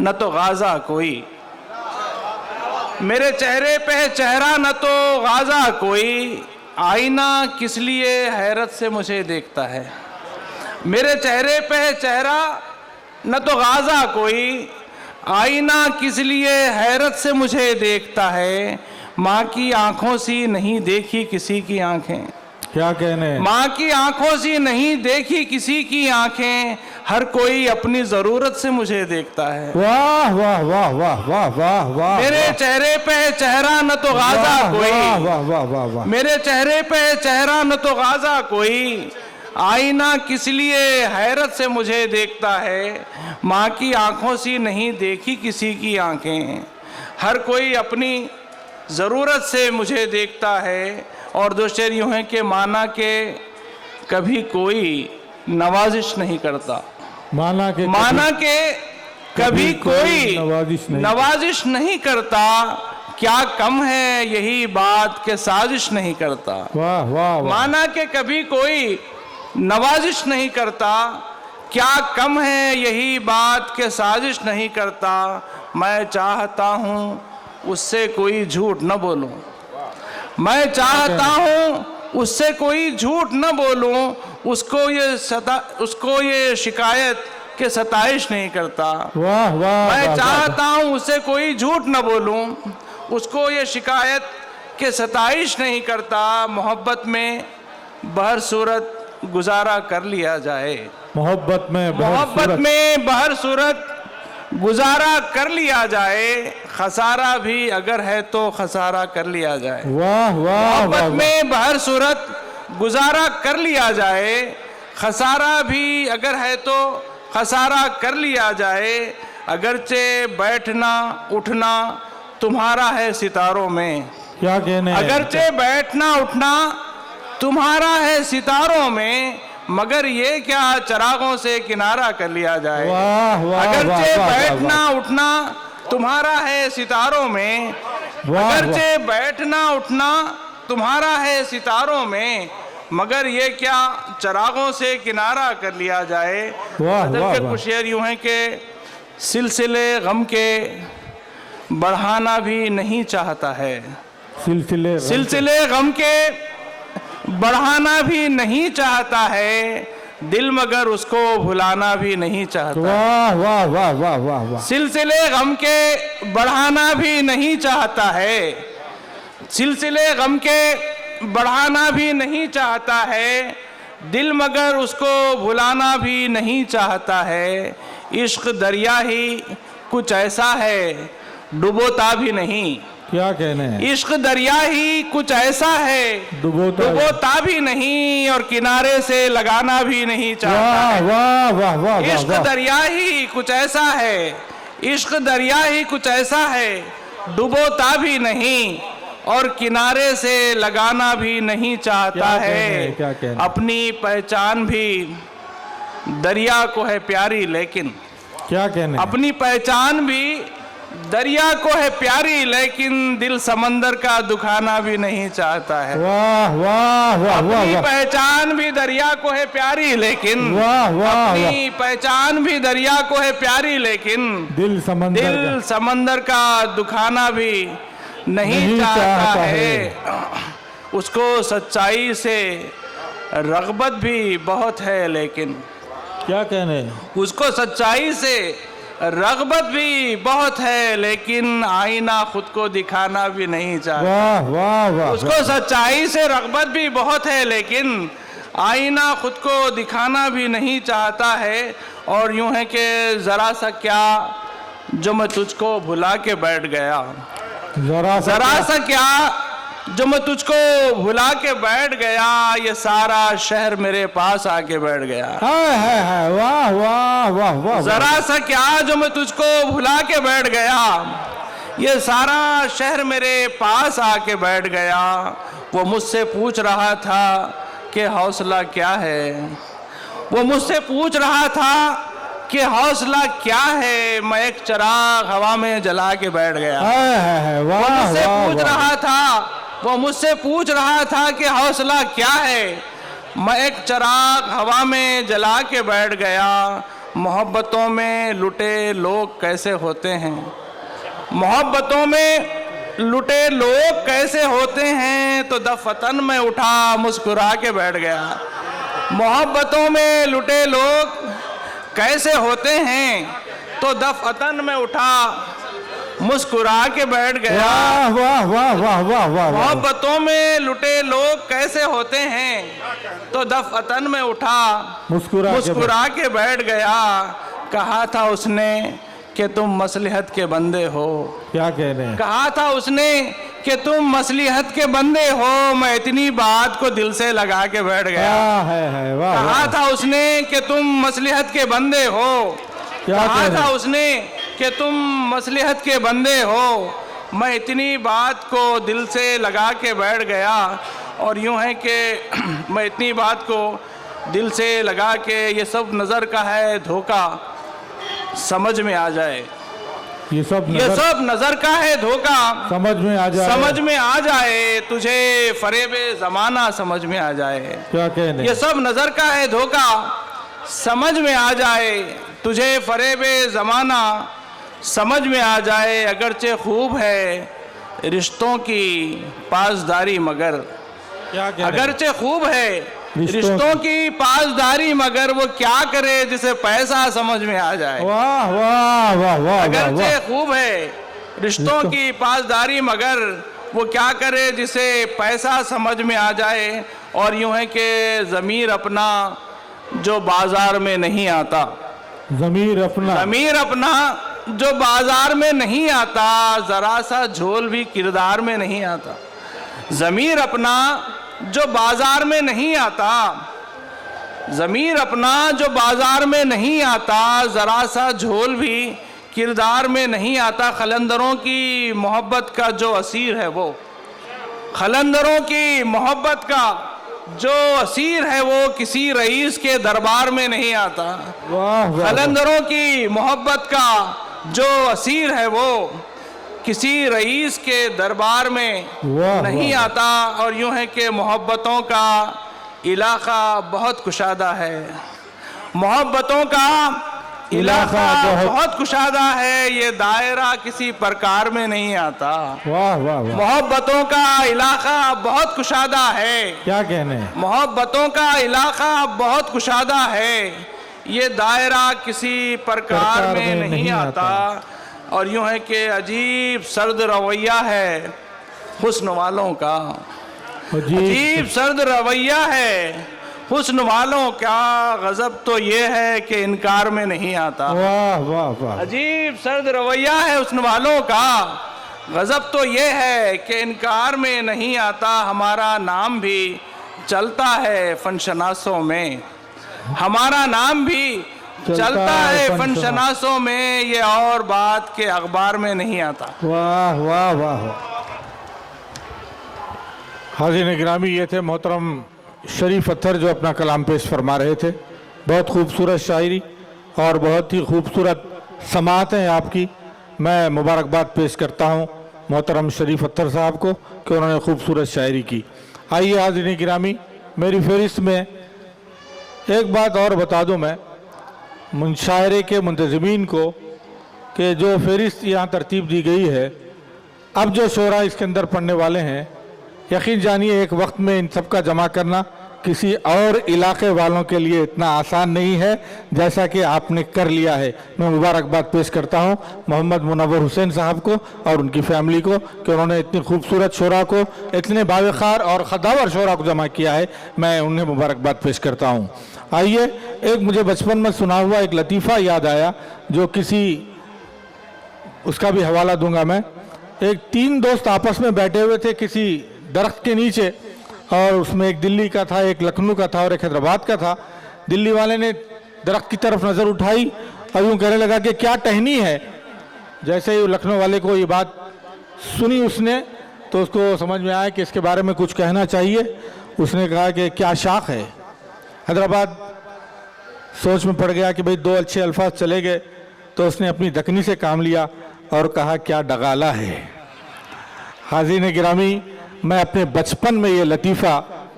न तो गाज़ा कोई, मेरे चेहरे पे है चेहरा न तो गाज़ा कोई, आईना किस लिए हैरत से मुझे देखता है। मेरे चेहरे पे है चेहरा न तो गाज़ा कोई, आईना किस लिए हैरत से मुझे देखता है, माँ की आंखों सी नहीं देखी किसी की आंखें। क्या कहने, माँ की आंखों सी नहीं देखी किसी की आंखें, हर कोई अपनी जरूरत से मुझे देखता है। वाह वाह वाह वाह वाह वाह वाह। मेरे चेहरे पे चेहरा न तो गाज़ा कोई, वाह वाह वाह वाह। मेरे चेहरे पे चेहरा न तो गाज़ा कोई, आईना किस लिए हैरत से मुझे देखता है, माँ की आंखों सी नहीं देखी किसी की आंखें, हर कोई अपनी ज़रूरत से मुझे देखता है। और 2 शेर यूँ हैं कि माना के कभी कोई नवाजिश नहीं करता, माना के कभी कोई नवाजिश नहीं करता, क्या कम है यही बात के साजिश नहीं करता। वाह वाह वाह। माना कि कभी कोई नवाजिश नहीं करता, क्या कम है यही बात के साजिश नहीं करता। मैं चाहता हूँ उससे कोई झूठ न बोलूं, मैं चाहता हूँ उससे कोई झूठ न बोलूं, उसको ये शिकायत के सताइश नहीं करता। वाह वाह। मैं चाहता हूँ उससे कोई झूठ न बोलूं, उसको ये शिकायत के सताइश नहीं करता। मोहब्बत में बहर सूरत गुजारा कर लिया जाए, मोहब्बत में बहर सूरत गुजारा कर लिया जाए। खसारा भी अगर है तो खसारा कर लिया जाए। वाह वाह। मोहब्बत में बहर सूरत गुजारा कर लिया जाए, खसारा भी अगर है तो खसारा कर लिया जाए। अगरचे बैठना उठना तुम्हारा है सितारों में, क्या कहने, अगरचे बैठना उठना तुम्हारा है सितारों में, मगर ये क्या चरागों से किनारा कर लिया जाए। वाह वाह। अगरचे बैठना उठना तुम्हारा है सितारों में, अगरचे बैठना उठना तुम्हारा है सितारों में, मगर ये क्या चरागों से किनारा कर लिया जाए। वाह के कुछ शेर यूं हैं कि सिलसिले गम के बढ़ाना भी नहीं चाहता है, सिलसिले गम के बढ़ाना भी नहीं चाहता है, दिल मगर उसको भुलाना भी नहीं चाहता। वाह वाह वाह वाह वाह वाह। सिलसिले गम के बढ़ाना भी नहीं चाहता है, सिलसिले गम के बढ़ाना भी नहीं चाहता है, दिल मगर उसको भुलाना भी नहीं चाहता है। इश्क दरिया ही कुछ ऐसा है डुबोता भी नहीं, क्या कहने हैं, इश्क दरिया ही कुछ ऐसा है डुबोता भी नहीं, और किनारे से लगाना भी नहीं चाहता। वाह वाह वाह। इश्क दरिया ही कुछ ऐसा है, इश्क दरिया ही कुछ ऐसा है डुबोता भी नहीं, और किनारे से लगाना भी नहीं चाहता है। क्या कहने? अपनी पहचान भी दरिया को है प्यारी, लेकिन क्या कहने, अपनी पहचान भी दरिया को है प्यारी, लेकिन दिल समंदर का दुखाना भी नहीं चाहता है। वाह वाह वाह। अपनी पहचान भी दरिया को है प्यारी, लेकिन वाह वाह। अपनी पहचान भी दरिया को है प्यारी, लेकिन दिल समंदर का दुखाना भी नहीं चाहता है। उसको सच्चाई से रग़बत भी बहुत है, लेकिन क्या कहने, उसको सच्चाई से रग़बत भी बहुत है, लेकिन आईना खुद को दिखाना भी नहीं चाहता। वाह वाह वाह। उसको सच्चाई से रग़बत भी बहुत है, लेकिन आईना खुद को दिखाना भी नहीं चाहता है। और यूं है कि ज़रा सा क्या जो मैं तुझको भुला के बैठ गया, जरा सा क्या जो मैं तुझको भुला के बैठ गया, ये सारा शहर मेरे पास आके बैठ गया। है वाह वाह वाह वाह। जरा सा क्या जो मैं तुझको भुला के बैठ गया, ये सारा शहर मेरे पास आके बैठ गया। वो मुझसे पूछ रहा था कि हौसला क्या है, वो मुझसे पूछ रहा था कि हौसला क्या है, मैं एक चिराग हवा में जला के बैठ गया। वो मुझसे पूछ रहा था, वो मुझसे पूछ रहा था कि हौसला क्या है, मैं एक चिराग हवा में जला के बैठ गया। मोहब्बतों में लुटे लोग कैसे होते हैं, मोहब्बतों में लुटे लोग कैसे होते हैं, तो दफतन में उठा मुस्कुरा के बैठ गया। मोहब्बतों में लुटे लोग कैसे होते हैं, तो दफतन में उठा मुस्कुरा के बैठ गया। वाह वाह वाह वाह वाह। मोहब्बतों में लुटे लोग कैसे होते हैं, तो दफतन में उठा मुस्कुरा के बैठ गया। कहा था उसने कि तुम मसलिहत के बंदे हो, क्या कह रहे हैं, कहा था उसने कि तुम मसलिहत के बंदे हो, मैं इतनी बात को दिल से लगा के बैठ गया। कहा था उसने कि तुम मसलिहत के बंदे हो, कहा था उसने कि तुम मसलिहत के बंदे हो, मैं इतनी बात को दिल से लगा के बैठ गया। और यूं है कि मैं इतनी बात को दिल से लगा के, ये सब नज़र का है धोखा समझ में आ जाए, ये सब नजर का है धोखा, समझ में आ जाए तुझे फरेब जमाना समझ में आ जाए। क्या कहने, ये सब नजर का है धोखा, समझ में आ जाए तुझे फरेब जमाना समझ में आ जाए। अगरचे खूब है रिश्तों की पासदारी मगर, क्या कहने, अगरचे खूब है रिश्तों की पासदारी मगर वो क्या करे जिसे पैसा समझ में आ जाए। वाह वाह वाह वाह, अगरचे खूब है रिश्तों की पासदारी मगर वो क्या करे जिसे पैसा समझ में आ जाए। और यूं है कि ज़मीर अपना जो बाजार में नहीं आता, ज़मीर अपना जो बाजार में नहीं आता, जरा सा झोल भी किरदार में नहीं आता। ज़मीर अपना जो बाजार में नहीं आता, ज़मीर अपना जो बाजार में नहीं आता, जरा सा झोल भी किरदार में नहीं आता। खलंदरों की मोहब्बत का जो असीर है वो, खलंदरों की मोहब्बत का जो असीर है वो किसी रईस के दरबार में नहीं आता। वाह वाह, खलंदरों की मोहब्बत का जो असीर है वो किसी रईस के दरबार में वाह, नहीं वाह। आता। और यूं है कि मोहब्बतों का इलाका बहुत कुशादा है, मोहब्बतों का इलाका बहुत कुशादा है, ये दायरा किसी प्रकार में नहीं आता। वाह वाह वाह, मोहब्बतों का इलाका बहुत कुशादा है, क्या कहने, मोहब्बतों का इलाका बहुत कुशादा है, ये दायरा किसी प्रकार में नहीं आता। और यूं है कि अजीब सर्द रवैया है हुस्न वालों का, अजीब सर्द रवैया है हुस्न वालों का, गजब तो ये है कि इनकार में नहीं आता। वाह वाह वाह, अजीब सर्द रवैया है हुस्न वालों का, गजब तो ये है कि इनकार में नहीं आता। हमारा नाम भी चलता है फनशनासों में, हमारा नाम भी चलता है फनशनासों में, ये और बात के अखबार में नहीं आता। वाह वाह वाह। हाज़िर गिरामी, ये थे मोहतरम शरीफ अत्तर जो अपना कलाम पेश फरमा रहे थे। बहुत खूबसूरत शायरी और बहुत ही खूबसूरत समाअत है आपकी। मैं मुबारकबाद पेश करता हूँ मोहतरम शरीफ अत्तर साहब को कि उन्होंने खूबसूरत शायरी की। आइए हाज़िर गिरामी, मेरी फहरिस्त में एक बात और बता दूँ मैं मुशायरे के मुंतज़मीन को कि जो फहरिस्त यहाँ तरतीब दी गई है, अब जो शोरा इसके अंदर पढ़ने वाले हैं, यकीन जानिए एक वक्त में इन सब का जमा करना किसी और इलाके वालों के लिए इतना आसान नहीं है जैसा कि आपने कर लिया है। मैं मुबारकबाद पेश करता हूँ मोहम्मद मुनव्वर हुसैन साहब को और उनकी फैमिली को कि उन्होंने इतनी खूबसूरत शोरा को, इतने बावखार और खदावर शोरा को जमा किया है। मैं उन्हें मुबारकबाद पेश करता हूँ। आइए, एक मुझे बचपन में सुना हुआ एक लतीफ़ा याद आया जो किसी, उसका भी हवाला दूंगा मैं। एक 3 दोस्त आपस में बैठे हुए थे किसी दरख्त के नीचे, और उसमें एक दिल्ली का था, एक लखनऊ का था और एक हैदराबाद का था। दिल्ली वाले ने दरख्त की तरफ नज़र उठाई और यूँ कहने लगा कि क्या टहनी है। जैसे ही लखनऊ वाले को ये बात सुनी उसने, तो उसको समझ में आया कि इसके बारे में कुछ कहना चाहिए। उसने कहा कि क्या शाख है। हैदराबाद सोच में पड़ गया कि भाई 2 अच्छे अल्फाज चले गए, तो उसने अपनी दकनी से काम लिया और कहा क्या डगाला है। हाज़िर गिरामी, मैं अपने बचपन में ये लतीफ़ा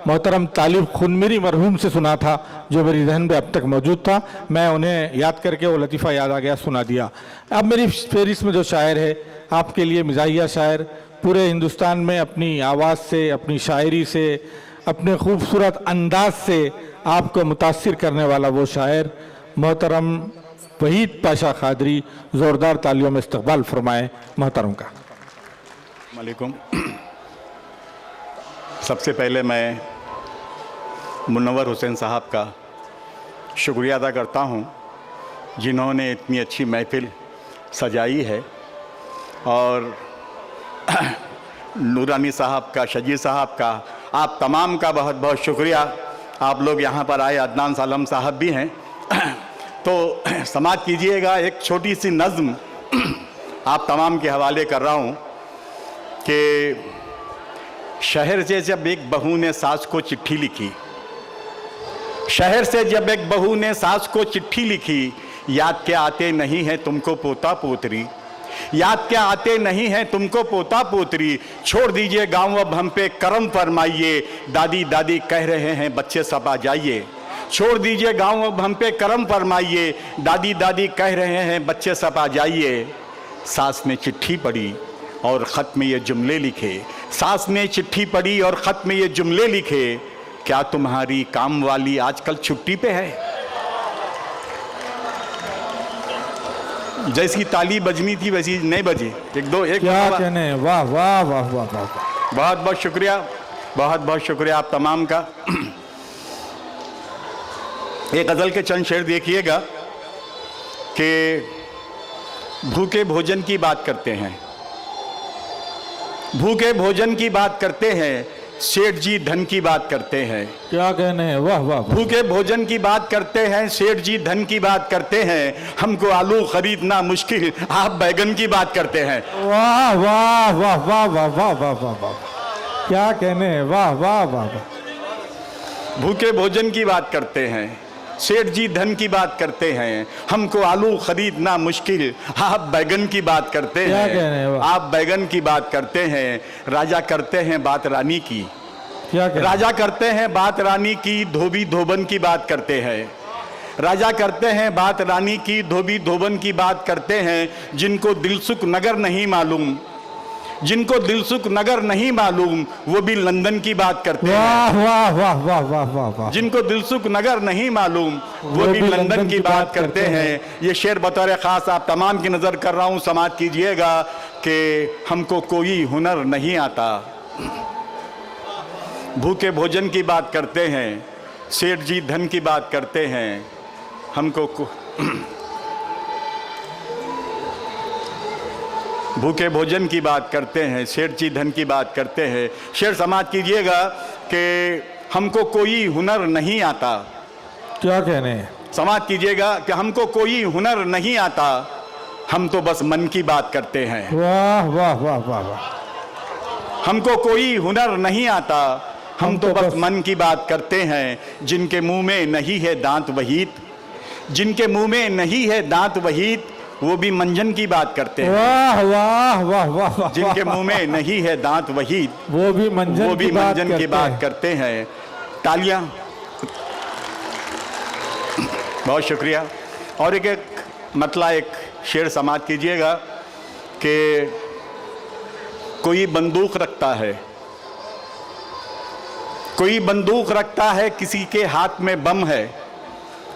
मोहतरम तालिब खुनमेरी मरहूम से सुना था जो मेरी जहन में अब तक मौजूद था। मैं उन्हें याद करके वो लतीफ़ा याद आ गया, सुना दिया। अब मेरी फहरिस्त में जो शायर है आपके लिए मिजाहिया शायर, पूरे हिंदुस्तान में अपनी आवाज़ से, अपनी शायरी से, अपने खूबसूरत अंदाज से आपको मुतासिर करने वाला वो शायर मोहतरम वहीद पाशा खादरी। ज़ोरदार तालियों में इस्तकबाल फरमाएँ मोहतरम का। वालेकुम। सबसे पहले मैं मुनव्वर हुसैन साहब का शुक्रिया अदा करता हूं जिन्होंने इतनी अच्छी महफ़िल सजाई है, और नूरानी साहब का, शजीर साहब का, आप तमाम का बहुत बहुत शुक्रिया। आप लोग यहाँ पर आए, अदनान सालम साहब भी हैं। तो समाअत कीजिएगा, एक छोटी सी नज़्म आप तमाम के हवाले कर रहा हूँ कि शहर से जब एक बहू ने सास को चिट्ठी लिखी, शहर से जब एक बहू ने सास को चिट्ठी लिखी, याद के आते नहीं है तुमको पोता पोतरी, याद क्या आते नहीं हैं तुमको पोता पोतरी, छोड़ दीजिए गांव अब हम पे करम फरमाइए, दादी दादी कह रहे हैं बच्चे सब आ जाइए। छोड़ दीजिए गांव अब हम पे करम फरमाइए, दादी दादी कह रहे हैं बच्चे सब आ जाइए। सास ने चिट्ठी पढ़ी और ख़त में ये जुमले लिखे, सास ने चिट्ठी पढ़ी और ख़त में ये जुमले लिखे, क्या तुम्हारी काम वाली आजकल छुट्टी पे है? जैसी ताली बजनी थी वैसी नहीं बजी। एक दो एक क्या कहने, वाह वाह वाह वाह वाह। बहुत बहुत शुक्रिया, बहुत बहुत शुक्रिया आप तमाम का। एक गज़ल के चंद शेर देखिएगा कि भूखे भोजन की बात करते हैं, भूखे भोजन की बात करते हैं, सेठ जी धन की बात करते हैं। क्या कहने हैं, वाह वाह। भूखे भोजन की बात करते हैं, सेठ जी धन की बात करते हैं, हमको आलू खरीदना मुश्किल, आप बैगन की बात करते हैं। वाह वाह वाह वाह वाह वाह वाह वाह वाह, क्या कहने हैं, वाह वाह वाह वाह। भूखे भोजन की बात करते हैं, सेठ जी धन की बात करते हैं, हमको आलू खरीदना मुश्किल, आप बैगन की बात करते क्या कहने हैं, हैं, वाह। आप बैगन की बात करते हैं। राजा करते हैं बात रानी की, क्या कहने, राजा करते हैं बात रानी की, धोबी धोबन की बात करते हैं। राजा करते हैं बात रानी की, धोबी धोबन की बात करते हैं, जिनको दिलसुख नगर नहीं मालूम, जिनको दिलसुख नगर नहीं मालूम, वो भी लंदन की बात करते हैं। वाह वाह वाह वाह वाह वाह वाह। जिनको दिलसुख नगर नहीं मालूम, वो भी लंदन की बात करते हैं। ये शेर बतौर ख़ास आप तमाम की नज़र कर रहा हूँ, समाज कीजिएगा कि हमको कोई हुनर नहीं आता। भूखे भोजन की बात करते हैं, सेठ जी धन की बात करते हैं, हमको भूखे भोजन की बात करते हैं, सेठ जी धन की बात करते हैं। शेर समाज कीजिएगा कि हमको कोई हुनर नहीं आता। क्या कहने हैं, समाज कीजिएगा कि हमको कोई हुनर नहीं आता, हम तो बस मन की बात करते हैं। वाह वाह वाह वाह वाह। हमको कोई हुनर नहीं आता, हम तो बस मन की बात करते हैं। जिनके मुंह में नहीं है दांत वहीत, जिनके मुंह में नहीं है दांत वहीत, वो भी मंजन की बात करते हैं। वाह वाह वाह वाह वाह। जिनके मुंह में नहीं है दांत वहीत, वो भी मंजन की बात करते हैं। तालियां, बहुत शुक्रिया। और एक मतलब एक शेर समाज कीजिएगा कि कोई बंदूक रखता है, कोई बंदूक रखता है, किसी के हाथ में बम है।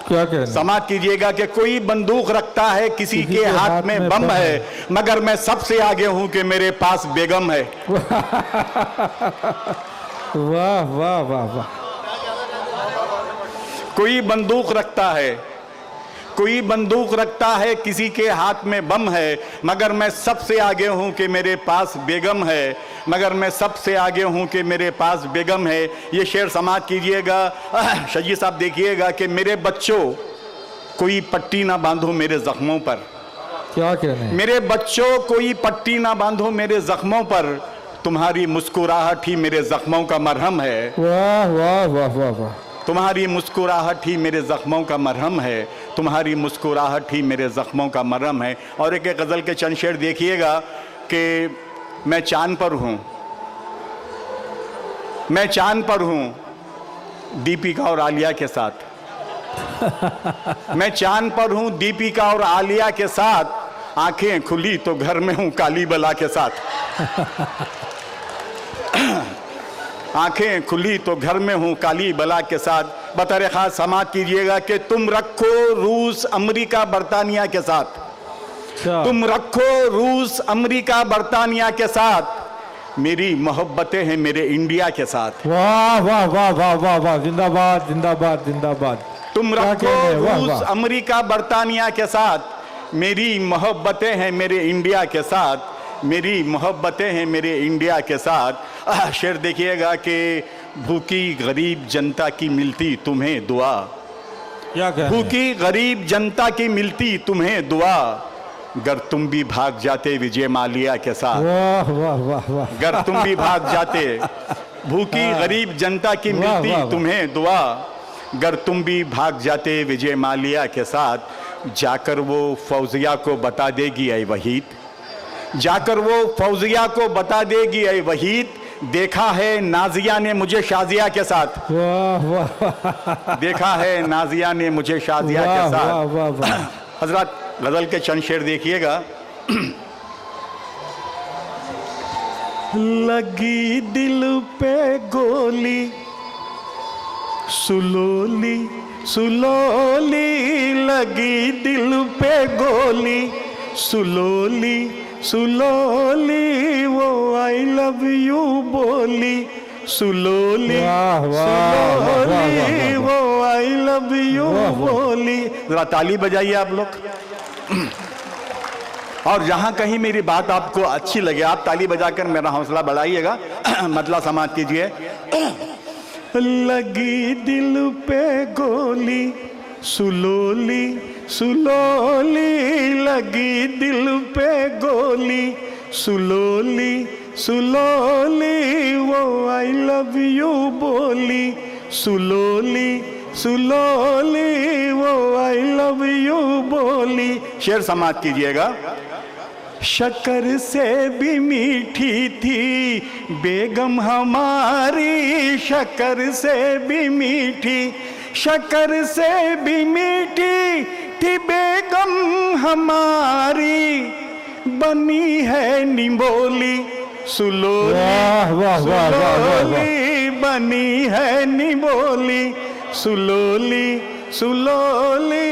क्या कहने, समाज कीजिएगा कि कोई बंदूक रखता है, किसी के हाथ में बम है, मगर मैं सबसे आगे हूं कि मेरे पास बेगम है। वाह वाह वाह वाह। कोई बंदूक रखता है, कोई बंदूक रखता है, किसी के हाथ में बम है, मगर मैं सबसे आगे हूं कि मेरे पास बेगम है, मगर मैं सबसे आगे हूं कि मेरे पास बेगम है। ये शेर समाज कीजिएगा। शजी साहब देखिएगा कि मेरे बच्चों कोई पट्टी ना बांधो मेरे जख्मों पर। क्या कहने, मेरे बच्चों कोई पट्टी ना बांधो मेरे जख्मों पर, तुम्हारी मुस्कुराहट ही मेरे जख्मों का मरहम है। वाह वाह वाह वाह वाह। तुम्हारी मुस्कुराहट ही मेरे ज़ख्मों का मरहम है, तुम्हारी मुस्कुराहट ही मेरे ज़ख्मों का मरहम है। और एक गज़ल के चंद शेर देखिएगा कि मैं चांद पर हूँ, मैं चांद पर हूँ दीपिका और आलिया के साथ। मैं चांद पर हूँ दीपिका और आलिया के साथ, आंखें खुली तो घर में हूँ काली बला के साथ। आंखें खुली तो घर में हूँ काली बला के साथ। बतौर ख़ास समाज कीजिएगा कि तुम रखो रूस अमेरिका बरतानिया के साथ, तुम रखो रूस अमेरिका बरतानिया के साथ, मेरी मोहब्बतें हैं मेरे इंडिया के साथ। वाह वाह वाह वाह वाह वाह, जिंदाबाद जिंदाबाद जिंदाबाद। तुम रखो रूस अमेरिका बरतानिया के साथ, मेरी मोहब्बतें हैं मेरे इंडिया के साथ, मेरी मोहब्बतें हैं मेरे इंडिया के साथ। शेर देखिएगा कि भूखी गरीब जनता की मिलती तुम्हें दुआ, क्या कहने, भूखी गरीब जनता की मिलती तुम्हें दुआ, गर तुम भी भाग जाते विजय माल्या के साथ। वाह वाह वाह वाह। गर तुम भी भाग जाते, भूखी गरीब जनता की मिलती तुम्हें दुआ, गर तुम भी भाग जाते विजय माल्या के साथ, जाकर वो फौजिया को बता देगी ऐ वहीद, जाकर वो फौजिया को बता देगी, ऐ वहीद देखा है नाजिया ने मुझे शाजिया के साथ, वाह वाह देखा है नाजिया ने मुझे शाजिया के वाह साथ। वाह वाह वाह। हजरत गजल के चंद शेर देखिएगा। लगी दिल पे गोली सुलोली सुलोली, लगी दिल पे गोली सुलोली सुलोली, वो आई लव यू बोली सुलोली वाह, वाह, वाह, वाह, वाह, सुलोली, वाह। वो आई लव यू वाह, वाह। बोली। जरा ताली बजाइए आप लोग। और जहां कहीं मेरी बात आपको अच्छी लगे आप ताली बजाकर मेरा हौसला बढ़ाइएगा। मतलब समाज कीजिए। लगी दिल पे गोली सुलोली सुलोली, लगी दिल पे गोली सुलोली सुलोली, वो आई लव यू बोली सुलोली सुलोली, वो आई लव यू बोली। शेर समाप्त कीजिएगा। शक्कर से भी मीठी थी बेगम हमारी, शक्कर से भी मीठी, शक्कर से भी मीठी थी बेगम हमारी, बनी है निबोली सुलोली वाह, वाह, वाह, वाह, वाह, वाह। सुलोली, बनी है निबोली सुलोली सुलोली,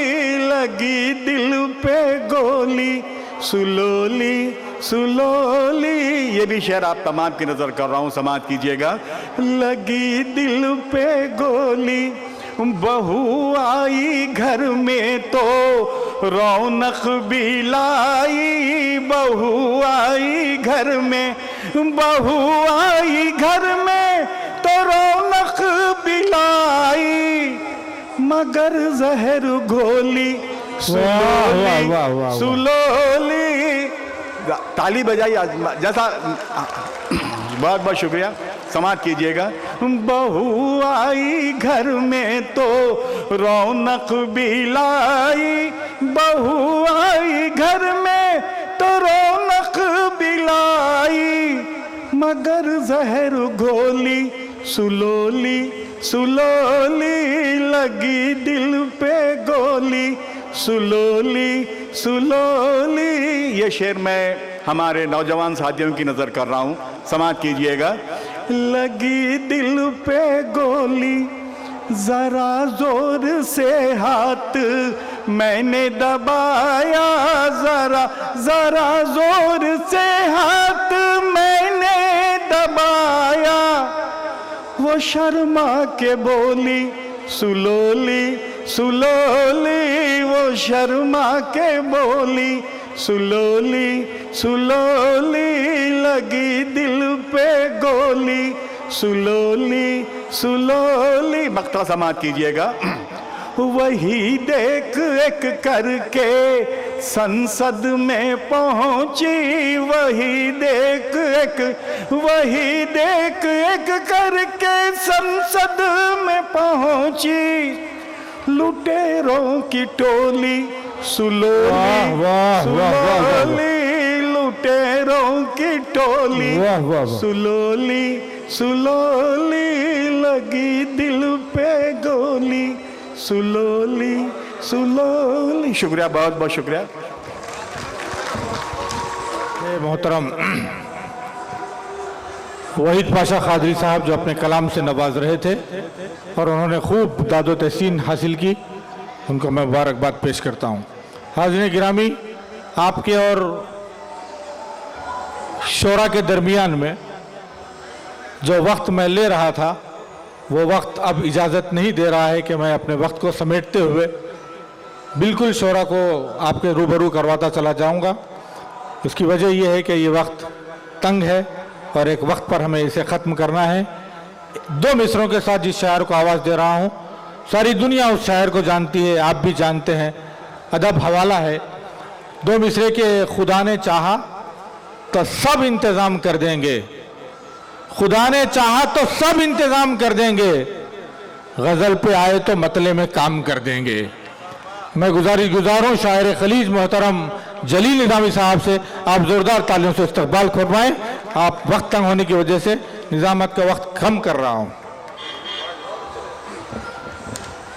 लगी दिल पे गोली सुलोली सुलोली। ये भी शेर आप तमाम की नजर कर रहा हूं, समाप्त कीजिएगा। लगी दिल पे गोली, बहू आई घर में तो रौनक भी लाई, बहू आई घर में, बहू आई घर में तो रौनक भी लाई, मगर जहर घोली वाह, वाह, वाह। सुलोली। ताली बजाई जैसा। बहुत बहुत शुक्रिया, समाप्त कीजिएगा। बहू आई घर में तो रौनक भी लाई, बहू आई घर में तो रौनक भी लाई, मगर जहर घोली सुलोली सुलोली, लगी दिल पे गोली सुलोली सुलोली। ये शेर मैं हमारे नौजवान साथियों की नजर कर रहा हूं, समाप्त कीजिएगा। लगी दिल पे गोली, जरा जोर से हाथ मैंने दबाया, जरा जरा जोर से हाथ मैंने दबाया, वो शर्मा के बोली सुलोली सुलोली, वो शर्मा के बोली सुलोली सुलोली, लगी दिल पे गोली सुलोली सुलोली। मक्ता समाप्त कीजिएगा। वही देख एक करके संसद में पहुंची, वही देख एक, वही देख एक करके संसद में पहुंची, लुटेरों की टोली सुलोली वाह, वाह, वाह, वाह, वाह। सुलोली, लुटेरों की टोली वाह, वाह, वाह। सुलोली सुलोली, लगी दिल पे गोली सुलोली सुलोली। शुक्रिया, बहुत बहुत शुक्रिया। मोहतरम वहीद पाशा कादरी साहब जो अपने कलाम से नवाज रहे थे और उन्होंने खूब दादो तहसीन हासिल की, उनको मैं मुबारकबाद पेश करता हूँ। हाज़रीन गिरामी, आपके और शोरा के दरमियान में जो वक्त मैं ले रहा था वो वक्त अब इजाज़त नहीं दे रहा है कि मैं अपने वक्त को समेटते हुए बिल्कुल शोरा को आपके रूबरू करवाता चला जाऊंगा। उसकी वजह यह है कि ये वक्त तंग है और एक वक्त पर हमें इसे ख़त्म करना है। दो मिसरों के साथ जिस शायर को आवाज़ दे रहा हूँ, सारी दुनिया उस शायर को जानती है, आप भी जानते हैं। अदब हवाला है, दो मिसरे के खुदा ने चाहा तो सब इंतज़ाम कर देंगे, खुदा ने चाहा तो सब इंतज़ाम कर देंगे, गज़ल पे आए तो मतले में काम कर देंगे। मैं गुजार हूँ शायर खलीज मोहतरम जलील निज़ामी साहब से, आप ज़ोरदार तालियों से इस्तकबाल फरमाएं। आप वक्त तंग होने की वजह से निज़ामत का वक्त कम कर रहा हूँ।